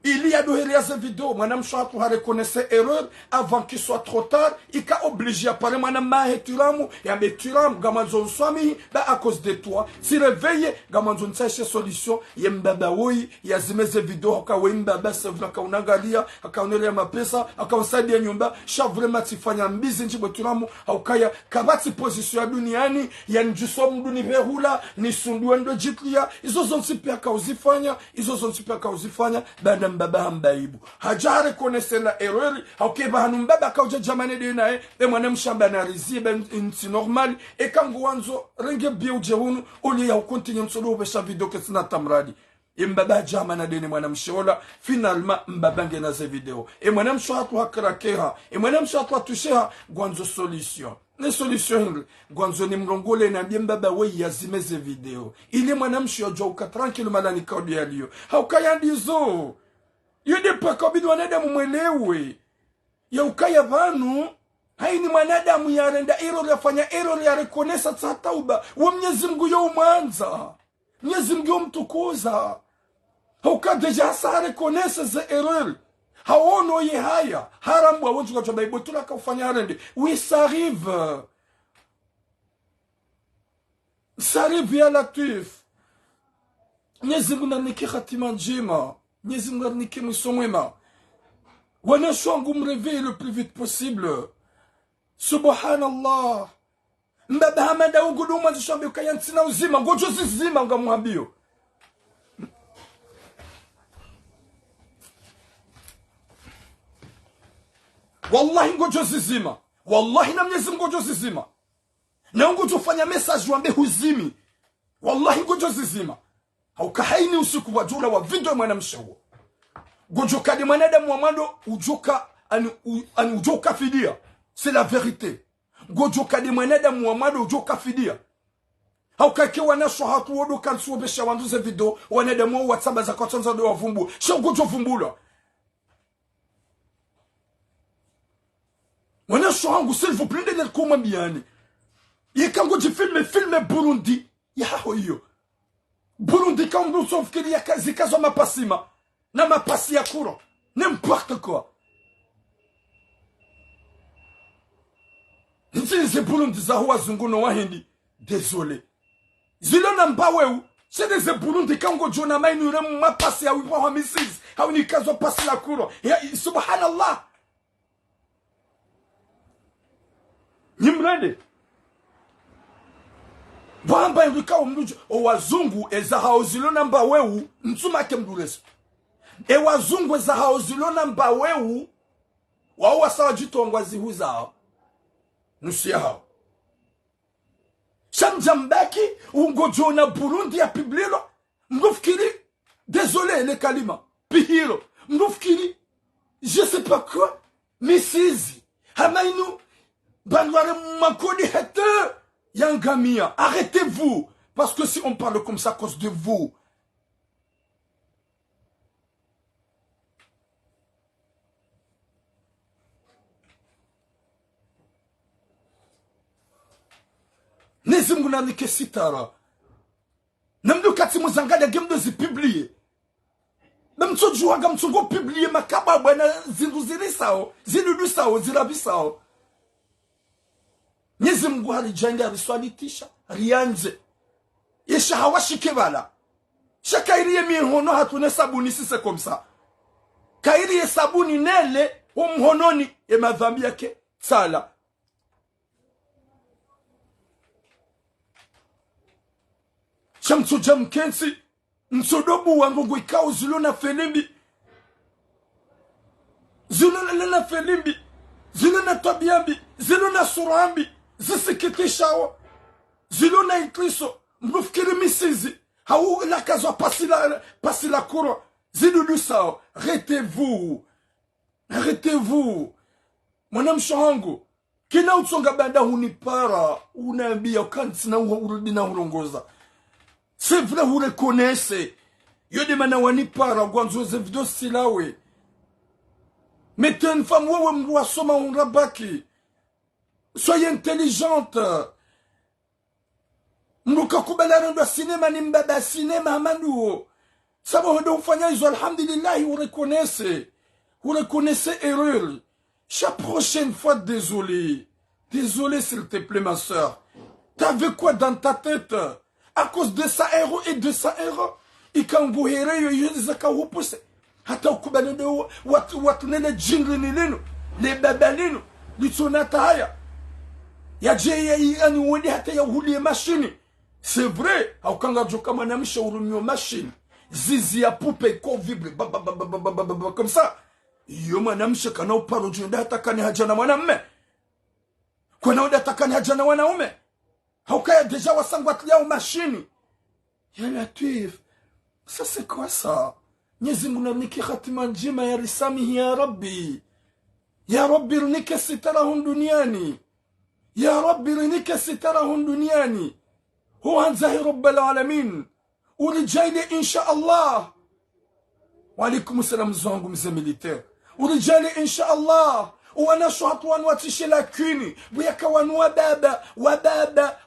Il y a de ces vidéos, madame Chouatou a reconnaissé erreur avant qu'il soit trop tard. Il a obligé à parler, madame Mahe Turamu, et à me Turam, Gamazon Swami, à cause de toi. Si réveillé, Gamazon cherche solution, Yembaba oui, Yazime ces vidéos, Aka Wembaba, Sevna Kaunagalia, Aka Onelia Mapesa, Aka Osadi Nyumba, Chaque vraiment Tifanya Mbizi, Njibo Turamu, Aukaya, Kabati position à Duniani, Yanjusom Duniverula, Nisunduendo Jitlia, ils ont super Kauzifanya, ils ont super Kauzifanya, Baba hambaibu hajare konese na erreur haukeba hanumbaba kauja jamane dinae mwana mshamba na rizibe nti normal kangu wanzo renge biu jehunu uli ya ukontinye msolo ubesha video kesina tamradi mbaba jamana dine mwana mshola finalement mbabange na ze video mwana mshatu hakarakeha mwana mshatu atusheha gwanzo solution ne solution gwanzo ni mrongole na mbaba we yazime ze video ile mwana mshojo ukatranquille malani kaudi yaliyo haukayandizo Yude pakabidi wanadamu mwelewe. Ya ukaya vanu. Haini mwanadamu ya renda error ya fanya error ya rekonesa tauba. Wa Mwenyezi Mungu yo umanza. Mwenyezi Mungu yo mtukuza. Hauka deja sa rekonesa ze error. Haono ye haya. Harambu wa wonju kwa Bible tulaka ufanya rende. Oui, ça arrive. Ça arrive ya latif. Mwenyezi Mungu na niki khatima njema. Mwenyezi Mungu arnike msomwema. Wanashwangu mreveille le plus vite possible. Subhanallah. Mbaba hamada uguduma zishambi ukayantina uzima. Ngojo zizima ngamuhabio. Wallahi ngojo zizima. Wallahi na Mwenyezi Mungu ngojo zizima. Na ngojo fanya message wambe huzimi. Wallahi ngojo zizima. Haukahaini usiku wa jula wa video mwana mshawo. Gojoka de mwanadamu wa mwando ujoka ani ujoka fidia. C'est la vérité. Gojoka de mwanadamu wa mwando ujoka fidia. Haukake wanasho hatu wodo kansu obesha wanduze video wanadamu wa tsaba za kwatanza do wavumbu. Sho gojo vumbula. Wanasho hangu s'il vous plaît de kuma biani. Yekango filme Burundi. Yaho hiyo. Burundi quand sauf qu'il y a zikazo mapasima na mapasi ya kuro n'importe quoi. Nzi Burundi za huwa zunguno wa hindi désolé zilo na mbaweu c'est des Burundi kango jona mainu re mapasi ya wipo wa misis au ni kazo pasi la kuro ya subhanallah nimrede Wamba yurika umnujo wazungu eza haozilo namba wewu nsuma kemduleso wazungu eza haozilo namba wewu wawa sawa jitongwa zihuza hao nusia hao Shamjambaki ungojo na Burundi ya piblilo mnufikiri désolé le kalima pihiro mnufikiri je sais pas quoi misizi hamainu banware makodi hete Yangamia, arrêtez-vous. Parce que si on parle comme ça à cause de vous. Nezimu na nike sitara. Namdu kati muzangada gemdo zi publie. Namtu juwaga mtungo publie makaba bwana zindu zirisao. Zinudu sao, zirabisao. Mwenyezi Mungu halijenge ariswalitisha rianze yesha hawashike bala shakairiye mihono hatune sabuni sise komsa kairiye sabuni nele umhononi madhambi yake sala shamtu jamkensi msodobu wangu ikao zulona felimbi zulona felimbi zulona tabiambi zulona surambi zisikitishao zilona ikriso mbufikiri misizi hau la kazo pasi la kuro Zidudu sao, arrêtez-vous. Arrêtez-vous. Mwanamsha wangu, kina utsonga banda hunipara, unaambia kanti na urudi na urongoza. C'est vrai, vous reconnaissez. Yo de mana wanipara, gwanzo ze video silawe. Mettez une femme, wewe mrua soma unrabaki. Soyez intelligente. Mruka kubala ndo cinema ni mbaba cinema amanuo. Sababu ndo ufanya hizo alhamdulillah, vous reconnaissez. Vous reconnaissez erreur. Chaque prochaine fois, désolé. Désolé, s'il te plaît, ma soeur. T'avais quoi dans ta tête? À cause de sa héros et de sa héros. Et quand vous hérez, vous avez repoussé. Hata ukubali ndo watu nene jingli nilinu. Les babalinu. Litonata haya. Ya jeye yani wadi hata ya hulie machine. C'est vrai. Haukanga joka mwanamsha urumio machine. Zizi ya poupe ko vibre. Comme ça. Iyo mwanamsha kana uparo junda hata kani haja na mwanamume. Kwa na hata kani haja na wanaume. Haukaya deja wasangwatilia machine. Ya Latif. Ça c'est quoi ça? Mwenyezi Mungu niki khatima njema ya risamihi ya Rabbi. Ya Rabbi rinike sitarahun duniani. Ya Rabbi rinike sitarahun duniani. Huwa anzahi Rabbil alamin. Urijali insha Allah. Wa alaikum salam zangu mzee militaire. Urijali insha Allah. Wanasho hatu wanuatishe lakini buyaka wanua baba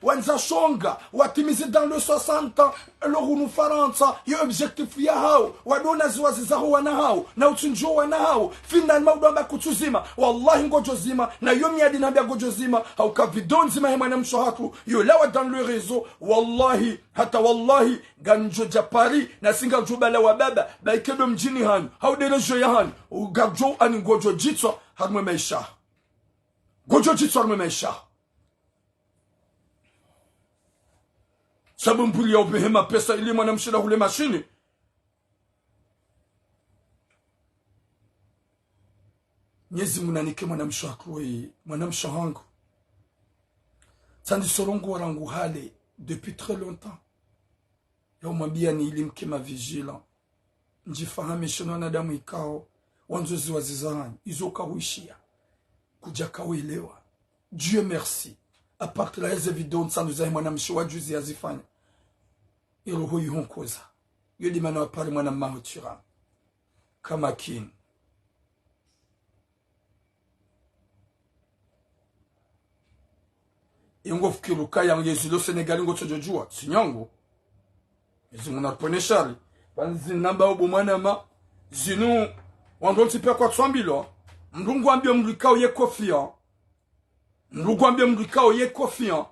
wanza shonga watimize dans le 60 lohunu faransa ya objectif ya hao wadona ziwazi zaho wana hao na utunjo wana hao final maudamba kutuzima wallahi ngojo zima na yomi adi nambia ngojo zima hauka vidon zima hema na mshohatu yolawa dans le réseau wallahi hata wallahi ganjo japari na singa jubala wa baba baikedo mjini hanyu hauderejo ya hanyu ugajo ani ngojo jitso harme maisha gojo jitso harme maisha sabu mpuli ya ubehema pesa ili mwanamshida hule mashini Mwenyezi Munanike mwanamsho akwe mwanamsho hangu Sandi sorongo warangu hale depuis très longtemps ya umwambia ni ilimke mavigilant njifahame shono na damu ikao wanzozi wazizarani izoka wishia kuja kawelewa Dieu merci à part la évidente sans nous aimer mwana mshiwa juzi azifanya iroho yihonkoza yodi mana pale mwana mahutura kama kin ingo fikiruka ya Yesu Senegal ngo tojojua sinyango Yesu mnapone shari banzi namba obo mwana ma zinu wando tipe kwa 3000 mndungu ambia mrikao ye confiant ndugu ambia mrikao ye confiant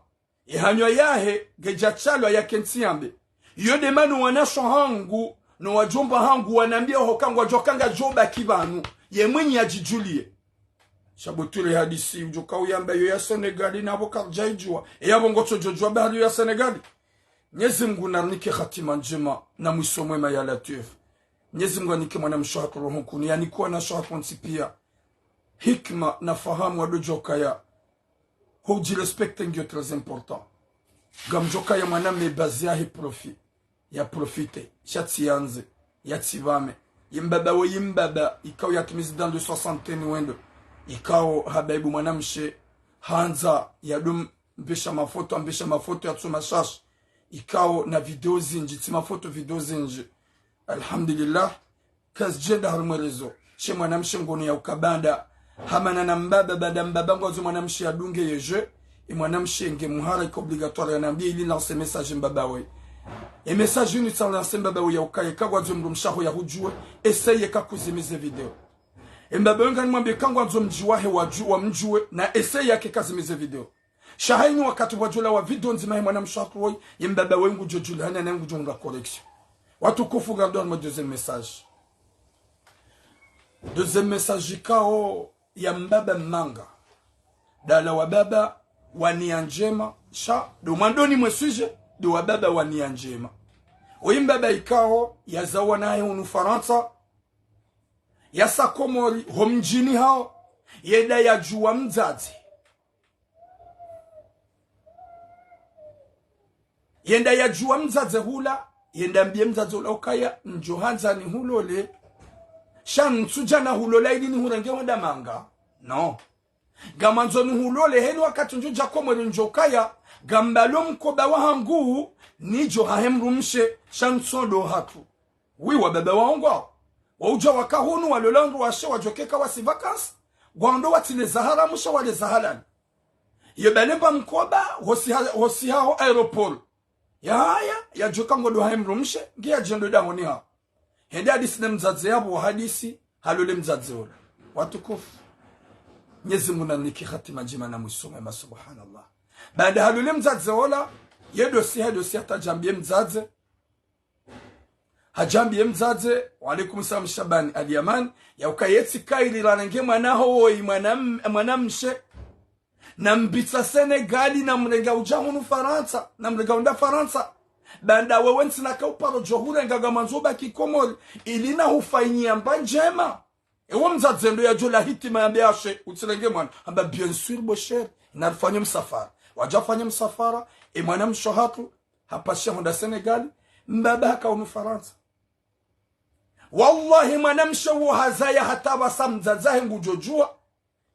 ihanyo yahe geja chalo ya kensiambe yode manu wanasho hangu no wajomba hangu wanambia hokangu wajokanga joba kibanu ye mwenye ajijulie shabutule hadisi ujokao yamba yo ya Senegal na boka jaijua yabo ngoto jojwa bahali ya Senegal Mwenyezi Mungu narnike khatima njema na mwisho mwema ya Latif Mwenyezi Mungu anike mwana mshahatu roho kuni yani kuwa na shahatu nsipia hikma na fahamu wadojoka ya Hoji respecte ngio très important. Gamjoka ya mwaname bazi ya profit. Ya profite. Shati yanze. Ya tivame. Yimbaba we yimbaba. Ikao ya timizi dans le 60 wendo. Ikao habaibu mwanamshe. Hanza ya dum mbesha mafoto ya tsuma shash. Ikao na video zinji. Tima foto video zinji. Alhamdulillah. Kazi jeda harume rezo. She mwanamshe ngoni ya ukabanda. Hamana na mbaba bada mbaba ngozo mwanamshi adunge yeje e mwanamshi nge muhara iko obligatoire anambia ili lance message mbaba we e message ni sans lance mbaba we ya ukaye kagwazo mrumshaho ya hujue essaye kakuzimize video e mbaba ngani mwambie kangwazo mjiwahe wajua mjue na essaye yake kazimize video shahaini wakati wajula wa video nzima mwanamshi akoi e mbaba wengu jojula hana nangu jonga correction watu kufu gardeur mo deuxième message kao ya mbaba manga dala wa baba wania njema sha do mwandoni mwesuje do wa baba wania njema oyimbaba ikao ya zawa naye unu Faransa ya sakomori homjini hao yeda ya juwa mzazi yenda ya juwa mzazi hula yendambie mzazi ula ukaya njohanza ni hulole shan sujana hulola ili ni hurenge wanda manga no gamanzo ni hulole heni wakati njoja komwe njokaya gambalo mkoba wa hangu nijo hahemrumshe shan sodo hatu wiwa bebe waongwa wauja wakahunu walolandu washe wajokeka wasi vakansi gwando watile zahara musha wale zahalani yebelemba mkoba hosi hao aeroport ya haya ya jokango do haimrumshe ngia jendo da honi ha hende hadisi na mzazi yabo hadisi halole mzazi ola watukufu Mwenyezi Mungu naniki khatima jima na musome ma subhanallah baada halole mzazi ola yedo si atajambie mzazi hajambie mzazi wa alaikum salam Shaban al-Yaman ya ukayeti kairi lanenge mwanaho woi mwanamshe na mbitsa Senegali na mrenga ujahunu Faransa na mrenga unda Faransa banda wewe ntina kauparo johura ngaga manzoba kikomori ilina hufanyia mbanjema ewo mzazi ndo ya jola hitima ya biashe utilenge mwana amba bien sûr bosher inafanya msafara wajafanya msafara mwanamsho hatu hapasha honda Senegali mbaba hakaunu Faransa wallahi mwanamsho wa hazaya hata wasamzazahe ngujojua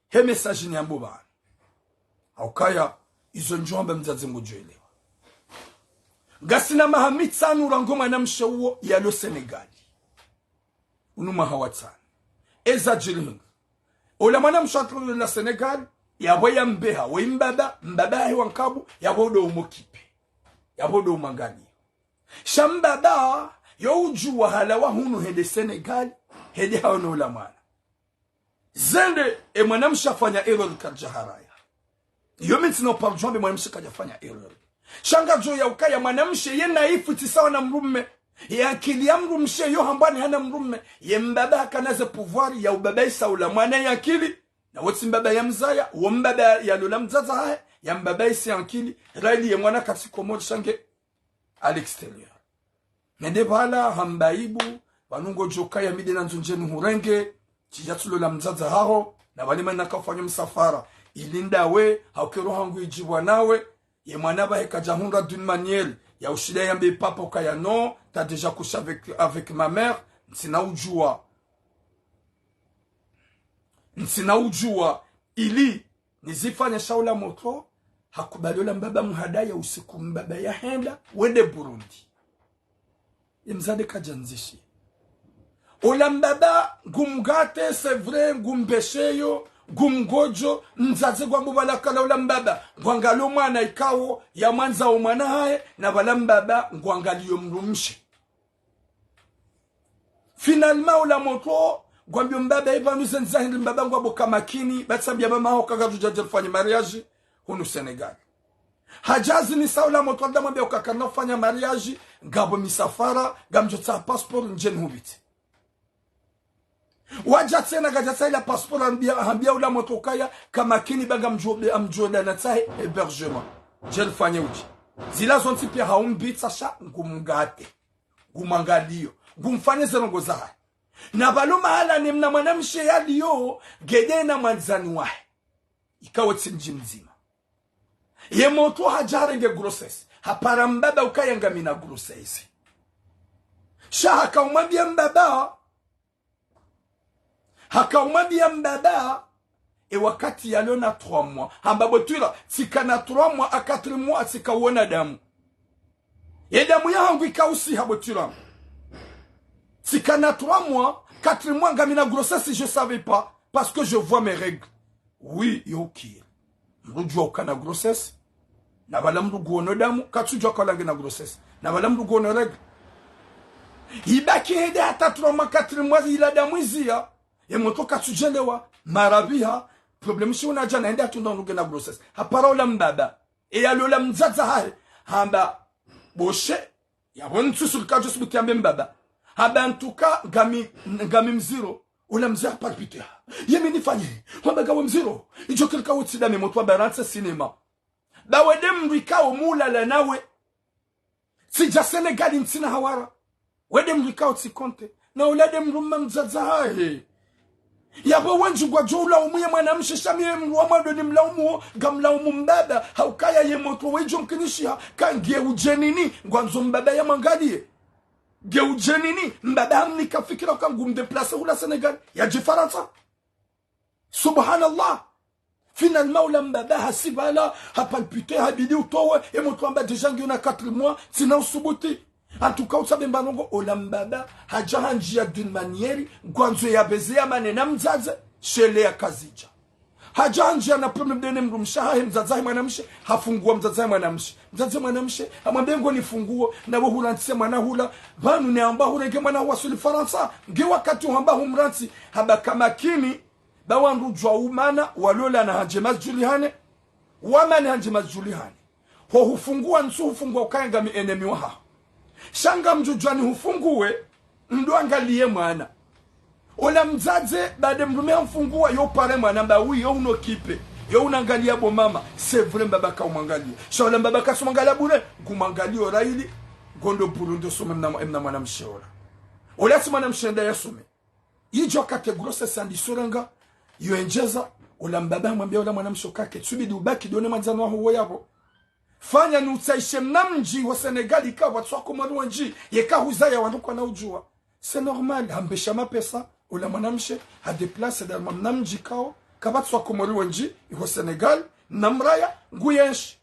he message ni ambu bana haukaya izo njombe mzazi ngujoelewa gasina mahamitsanu rango mwanamsho wo yalo Senegali unuma hawatsana eza jiringa ola mwanamsho atulu na Senegali yaboya mbeha we mbaba he wankabu yabodo umukipe yabodo umangani shambaba yo ujua halawa hunu hede Senegal hede haono ula mwana zende mwanamsha fanya error kajaharaya yo mitino parjombe mwanamsha kajafanya error shanga jo ya ukaya mwanamsha ye naifu tisawa na mrumme ya akili ya mrumshe yo hambani hana mrumme ye mbaba hakanaze pouvoir ya ubabaisa ula mwana ya akili na woti mbaba ya mzaya uo mbaba ya lula mzaza hae ya mbabaisi ya akili raili ye mwana katiko moja shange à l'extérieur nende bala hambaibu banungo joka ya mide na nzunjeni hurenge chijatulo la mzaza hao na walima nakafanya msafara ilinda we haukero hangu ijibwa nawe ye mwanaba hekajahunga d'une manière ya ushida yambe papa ukaya no t'as déjà couché avec ma mère nsina ujua ili nizifanya shaula moto hakubalola mbaba muhadaya usiku mbaba ya henda wende Burundi imzade kajanzishi ola mbaba gumgate c'est vrai gumbesheyo gumgojo mzaze gwa mbala kala ola mbaba ngwangalo mwana ikawo ya manza umwana haye na bala mbaba ngwangaliyo mrumshi finalement ola moto gwambyo mbaba eva nuzenzahi mbaba ngwa boka makini batsabya mama ho kagajuja fanya mariage hunu Senegal hajazi ni saula moto da mwambia ukakana fanya mariage ngabo misafara gamjotsa passport njeni hubiti wajatena gajatsa ila passport ambia ula moto kaya kama kini baga amjoda na tsahe hébergement jel fanya uji zila zonti pia haumbitsa sha ngumngate ngumangalio ngumfanye zerongo zaha na baluma hala ni mna mwanamshe yaliyo gede na mwanzani wahe ikawa tsinji mzima ye moto hajarenge grossesse hapara mbaba ukayanga mina grossesse haka umwambia mbaba wakati yalo na 3 mois ambabo tuila tika na 3 mois a 4 mois tika wona damu ye damu yangu ikausi habotula tika na 3 mois 4 mois ngamina grossesse je savais pas parce que je vois mes règles oui yoki mrujwa ukana grossesse na bala mrugo no damu katujwa kolange na grossesse na bala mrugo no règle ibaki hede hata 3 mois 4 mois ila damu izia ye moto katujelewa marabiha problem shi unaja naenda tundanduge na grossesse hapara ola mbaba yalola mzaza hae hamba boshe yabontu sulkajo subukiambe mbaba haba ntuka ngami mziro ola mzaa palpite yemi nifanye wambaga wa mziro ijokilka wutsida memotwa baransa cinema bawede mrikao mulala nawe sija Senegali ntsina hawara wede mrikao tsikonte na ulade mrumma mzaza hae yabo wanju gwa joula umuye mwanamshe shamie mruwa mwado ni mlaumu gamlaumu mbaba haukaya ye moto wejo mkinishia kangie ujenini ngwanzo mbaba ya mangalie Geujenini mbaba mnika fikira kangu mdeplace hula Senegal ya jifaransa. Subhanallah. Finalement, la mbaba hasibala, ha palpité, ha bidi utowe, et mon toamba déjà qui a 4 mois, sinon subuti. En tout cas, vous savez, banongo, la mbaba, ha jahanjia d'une manière, gwanzo ya beze ya manena mzaze, shele ya kazija. Ha jahanjia na problème de nemrumsha, ha mzazahi mwanamshe, ha fungua mzazahi mwanamshe. Mzazahi mwanamshe, ha mwambengo ni funguo, na wahula ntise mwanahula, banu ne amba hurege mwanahua suli faransa, nge wakati uhamba humransi, haba kamakini, bawandu jwa umana walola na hanjemaz julihane wamane hanjemaz julihane ho hufungua nsu hufungua ukanga mi enemi waha shanga mjujwani hufungue ndo angalie mwana ola mzaze bade mrume mfungua yo pare mwana mba wi yo uno kipe yo unangalia bo mama c'est vrai mbaba ka umangalia shola mbaba ka sumangalia bure kumangalia oraili gondo burundo sume mna mwana mshola ola si mwana mshenda yasume ijo kate grosse sandi suranga yo enjeza ola mbaba mwambia ola mwanamsho kake tsubidi ubaki done manzano wa huo yabo fanya ni utsaishe mnamji wa Senegal ikawa tswako mwanwa nji yeka huzaya wanukwa na ujua c'est normal hambesha mapesa ola mwanamshe ha deplace da mnamji kao kaba tswako mwanwa nji wa Senegal namraya nguyenshi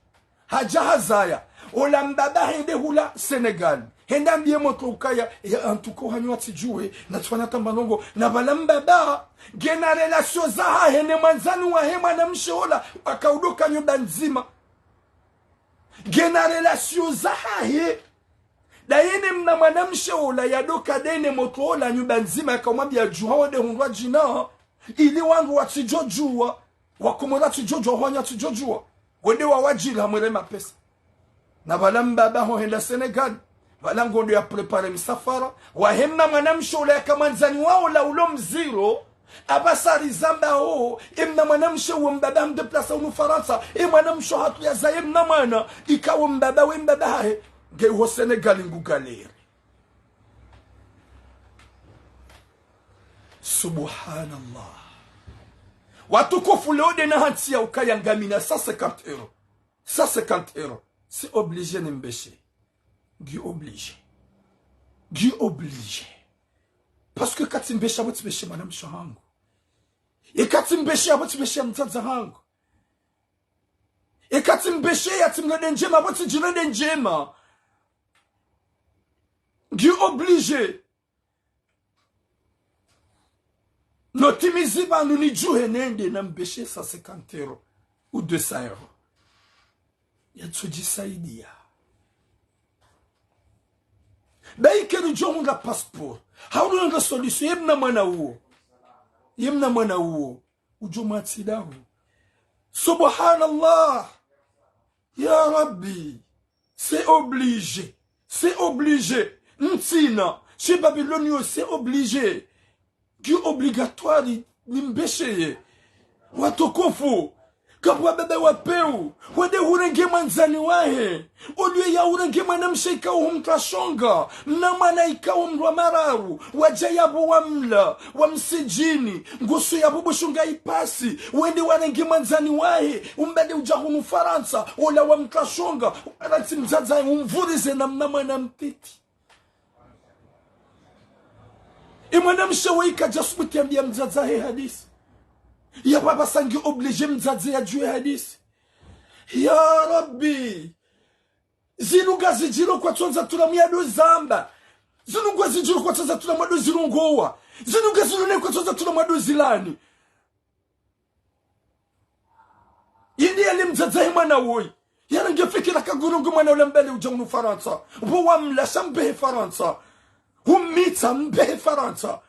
haja hazaya ola mbaba hende hula Senegal henda mbie moto ukaya ya antuko hanywa tijue na tufanya tambanongo na balamba ba gena relasyon za hene manzanu wa hema na mshola akaudoka nyumba nzima gena relasyon za he da yene mna mwanamshola yadoka dene moto ola nyumba nzima akamwambia juhode hundwa jina ili wangu watijojua wakumura tijojua hwanya tijojua wende wa wajila mwelema pesa na balamba ba ho henda Senegal Valango ndio ya prepare misafara wahemna mwanamshola ya kamanzani wao la ulo mziro abasari zamba o imna mwanamsho wa mbaba mdeplace unu Faransa mwanamsho hatu ya zayem na mwana ikawa mbaba we mbaba hae ge ho Senegal ngugalere subhanallah watukufu leode na hanti ya ukaya ngamina 150 euros 150 euros c'est obligé nembeshe Guy obligé. Guy obligé. Parce que quand tu m'béchis, tu m'béchis madame Shahango. Et quand tu m'béchis, tu m'béchis mtadza hango. Et quand tu m'béchis, tu m'béchis njema, tu m'béchis njema. Guy obligé. Notimizi ba nous ni juhe nende na m'béchis 150 euros ou 200 euros. Yatsuji saidia. Bayi kenu jongu na passport. Haunu nga solution. Yemna mwana uo. Yemna mwana uo. Ujo matidahu. Subhanallah. Ya Rabbi. C'est obligé. C'est obligé. Ntina. Chez Babylonio, c'est obligé. Qui obligatoire ni mbesheye. Watokofu. Kabwa bebe wapeu. Wede hurenge manzani wahe. Olwe ya hurenge manamshe ikaw humtrashonga. Namana ikaw mrwa mararu. Waja yabu wamla. Wamsijini. Ngusu yabu bushunga ipasi. Wede warenge manzani wahe. Umbede ujahunu Faransa. Ola wamtrashonga. Arati mzaza umvurize na mnamana mtiti. Manamshe waika jasubuti ambia mzaza he hadisi. Ya baba sangi oblige mzazi ya juu hadisi. Ya Rabbi. Zinuga zijiro kwa tonza tunamiado zamba. Zinuga zijiro kwa tonza tunamado zilungowa. Zinuga zilune kwa tonza tunamado zilani. Yindi ya li mzazi mwana woi. Ya nange fikira kagurungu mwana ulambele ujamunu Faransa. Uwa mlasha mbehe Faransa. Umita mbehe Faransa.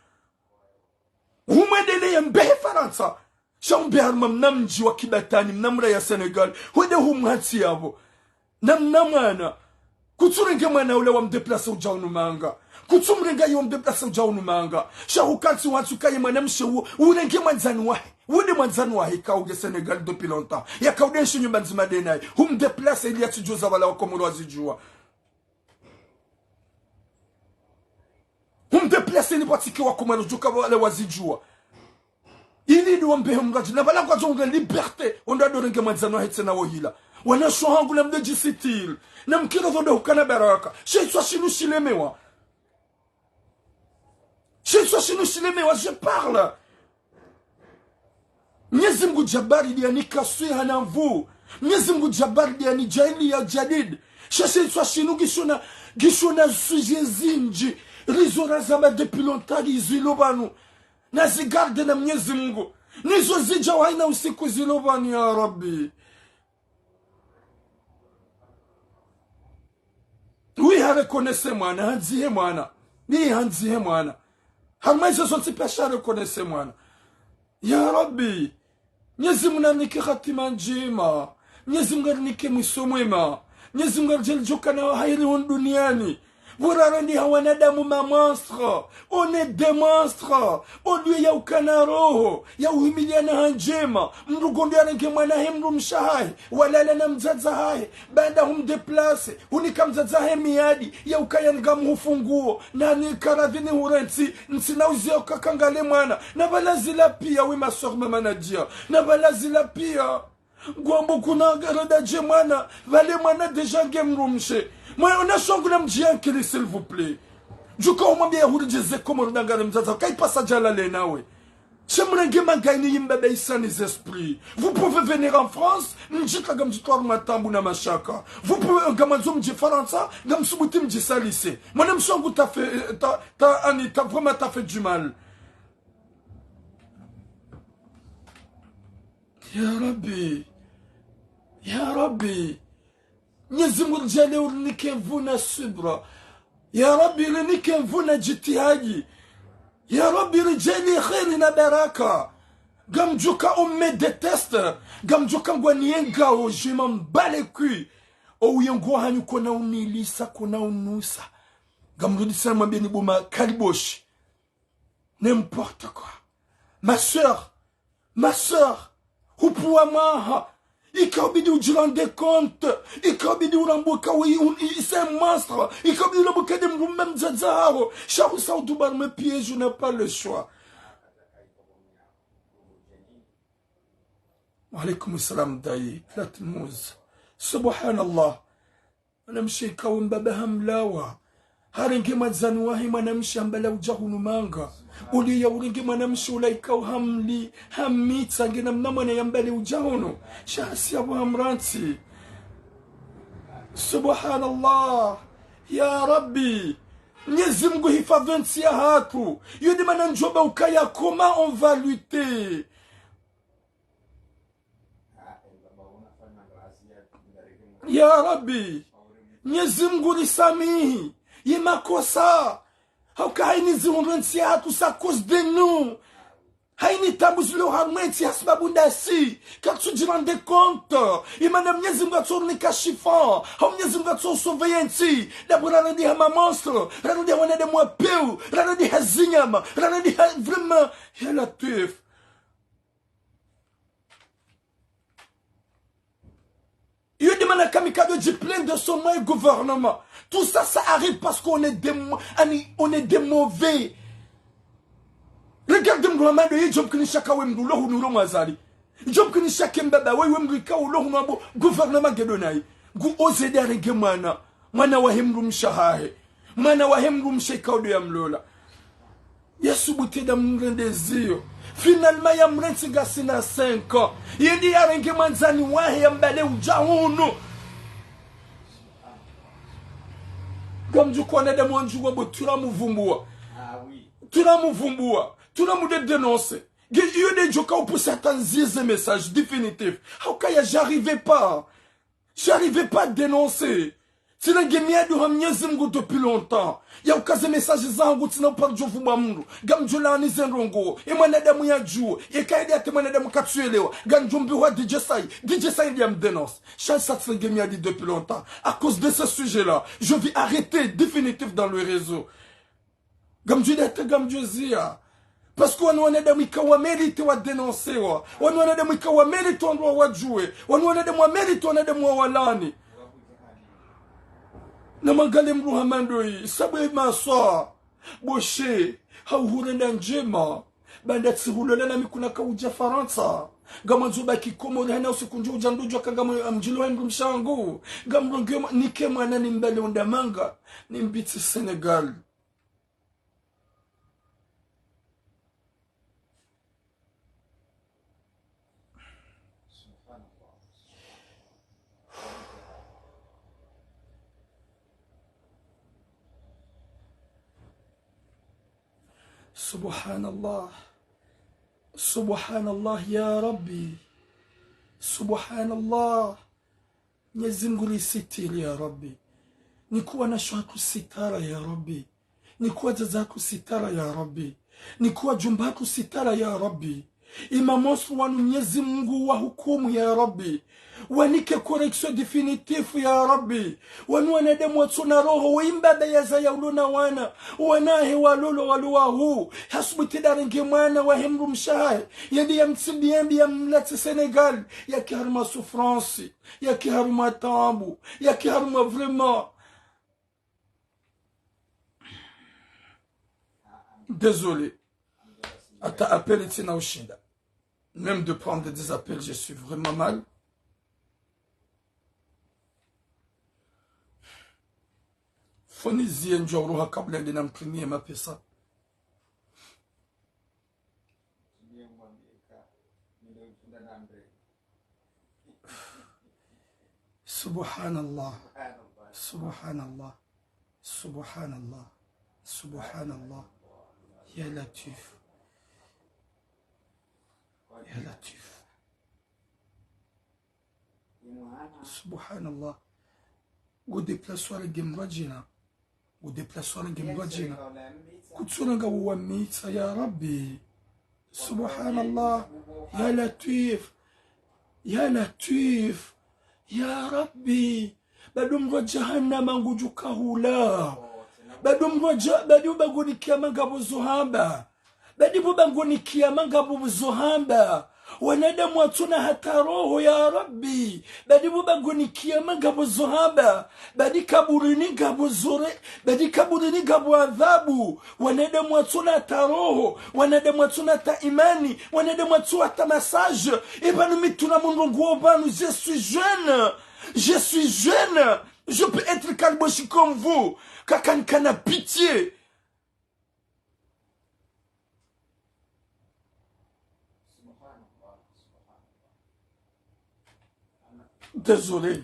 Umwendele mbehe Faransa. Shambe harma mnamji wa kibatani mnamra ya Senegal. Wede humhati yabo. Namnamana. Kuturenga mwana ule wa mdeplasa ujaunu manga. Kutumrenga yu mdeplasa ujaunu manga. Shahukansi wansukaye mwanamshe uo. Urenge manzani wahe. Wede manzani wahe kauge Senegal depuis longtemps. Ya kaudenshi nyumba nzima denai. Humdeplasa ili atijuza wala wakomuru wazijua. Humdeplasa ili watike wakomuru juka wala wazijua. Ili ni wambehe mraji. Na bala kwa zonga liberté. Onda dorenge manzano hetse na wahila. Wana shohangu na mdeji sitil. Na mkira zonde hukana baraka. Shei swa shinu shilemewa. soit chez nous, chez les meilleurs, je parle. Mwenyezi Mungu Jabari diani kasui hanamvu. Mwenyezi Mungu Jabari diani jaili ya jadid. Cherchez soit chez nous gishona sujet zinji. Rizora zama depuis longtemps izilobanu. Na zigarde na Mwenyezi Mungu. Nizo zija waina usiku zilobanu ya Rabbi. Oui, reconnaissez mwana, hanzihe mwana. Ni hanzihe mwana. Harmaizo zonti pesha reconnaissez mwana. Ya Rabbi. Mwenyezi Mungu anike hatima njema. Mwenyezi Mungu anike mwisho mwema. Mwenyezi Mungu ajeljoka na hairi duniani. Wurarandi hawanadamu ma monstre. On est des monstres. Au lieu ya ukana roho. Ya uhimiliana hanjema. Mrugondi arange mwana hemru mshahai. Walala na mzaza hai. Banda humdeplase. Unika mzaza hai miadi. Ya ukaya ngamu hufunguo. Na ni karavini hurensi. Nsina uzia ukakangale mwana. Na balazila pia wima sorma manadia. Na balazila pia. Gwambo kuna garadaje mwana. Vale mwana deja ngemrumshe. Moi, on a changé l'âme d'Yankili, s'il vous plaît. Du coup, on m'a bien dit que c'est comme on a gagné. Quand passe à Djalala, j'aimerais que je gagne une sans les esprits. Vous pouvez venir en France, nous dites que je suis matin na machaka. Vous pouvez gamazom di Faransa, gam subutim di salissé. Moi, je me sens que t'as vraiment fait du mal. Ya Rabbi. Ya Rabbi. Mwenyezi Mungu jale unike mvuna subra. Ya Rabbi unike mvuna jitihadi. Ya Rabbi rijali khairi na baraka. Gamjuka on me déteste. Gamjuka ngwanienga o je m'en bats les couilles. O yengo hanyu kona unilisa kona unusa. Gamrudisa mwambie ni boma kaliboshi. N'importe quoi. Ma sœur, hupuwa maha. Ikabidi uji rende compte. Ikabidi urambuka c'est un monstre. Ikabidi urambuka de mrumba mzadzaro. Shahu saoudu bar me piège, je n'ai pas le choix. Wa alaykum salam dayi. Latmouz. Subhanallah. Anamshi kawun baba hamlawa. Haringi madzanu wahi manamshi ambala ujahunu manga. Uli ya uringi manamshi ulaika hamli hamitsa ngina mnamwana yambali ujahunu. Shasi abu hamranti. Subhanallah. Ya Rabbi. Mwenyezi Mungu hifadhi ya hatu. Yudi mananjoba ukaya comment on va lutter. Ya Rabbi. Mwenyezi Mungu nisamihi. Yemakosa. Hauka haini zihunrensi hatu sa cause de nous. Haini tabuzi lo harmenti hasbabundasi. Car tu te rends compte. Imana Mwenyezi Mungu atsornika chiffon. Hau Mwenyezi Mungu atsor surveillanti. D'abord rarandi hama monstre. Rarandi wana de mwa peu. Rarandi hazinyama. Rarandi vraiment. Yala tuef. Il demande à Kamikado de plein de son moyen gouvernement. Tout ça, ça arrive parce qu'on est des mauvais. Regardez-moi, Job Kinishaka Wemdu, Lohunu Mazari. Job Kinishaka Mbaba, Wemrika, Lohunabo, gouvernement Gedonai. Gu Ozeda Regemana, Mana Wahemrum Shahahe, Mana Wahemrum Shekau de Amlola. Yasubute d'Amren désir. Finalement, il y a un petit 5 ans. Il y a un Gemanzani Wahi Ambale ou Jahouno. Comme tu connais des gens qui ont tu l'as mouvumbua. Ah oui. Tu l'as mouvumbua. Tu l'as mouvé dénoncer. Il y a des gens qui ont pour certains messages définitifs. J'arrivais pas. J'arrivais pas à dénoncer. C'est un gemia de Mwenyezi Mungu depuis longtemps. Ya ukaze message zangu tina uparjo vumba mungu. Gamjula ni zenrongo. E mwanadamu ya juu. E kaidi ate mwanadamu katsuelewa. Ganjumbi wa DJ Sai. DJ Sai dia me dénonce. Chance ça c'est gemia dit depuis longtemps. À cause de ce sujet-là, je vais arrêter définitif dans le réseau. Gamjula te gamjuzia. Parce qu'on wanadamu ikawa mérite wa dénoncer wa. Wanadamu ikawa mérite wa wajue. Wanadamu mérite wanadamu wa walani. Namangale mruhamando hii, sababu maswa, boshe, hauhurenda njema, banda tsihulola na mikuna kauja Faransa, gama nzuba kikomori hana usikunju ujandujwa kagama mjilo hendu mshangu, gamrongema nike mwana ni mbele undamanga, ni mbiti Senegal. Subhanallah. Subhanallah ya Rabbi. Subhanallah. Mwenyezi Mungu nisitiri ya Rabbi. Nikuwa na shwatu sitara ya Rabbi. Nikuwa jazaku sitara ya Rabbi. Nikuwa jumbaku sitara ya Rabbi. Imamosu wanu Mwenyezi Mungu wa hukumu ya Rabbi. Wanike koreksio definitifu ya Rabbi. Wanu wanadamu watuna roho wimbada ya zayauluna wana. Wanahe walolo waluwahu. Hasubu tidarengi mwana wa hemru mshahe. Yadi ya mtsindi yambi ya mlati Senegal. Ya kiharuma souffrance. Ya kiharuma tambu. Ya kiharuma vraiment. Désolé. Ata appel etina ushinda. Même de prendre des appels, je suis vraiment mal. Fonizie njouruha kabla ndina mklinie mapesa. Subhanallah. Subhanallah. Subhanallah. Subhanallah. Ya Latif. Ya Latif. Subhanallah. Udeplaswara gemrajina. Udeplaswara gemrajina. Kutsunanga uwamita ya Rabbi. Subhanallah. Ya Latif. Ya Latif. Ya Rabbi. Badum wa jahannama ngujuka hula. Badum bagunikia mangabu zuhamba. Badibu bangunikia mangabu zuhamba. Wanadamu watuna hata roho ya Rabbi. Badibu bangunikia mangabu zuhamba. Badi kaburini gabu zure. Badi kaburini gabu adhabu. Wanadamu watuna hata roho. Wanadamu watuna hata imani. Wanadamu watuna hata massage. Ebanu mituna mungu banu. Je suis jeune. Je suis jeune. Je peux être calbochi comme vous. Kakankana pitié. Désolé.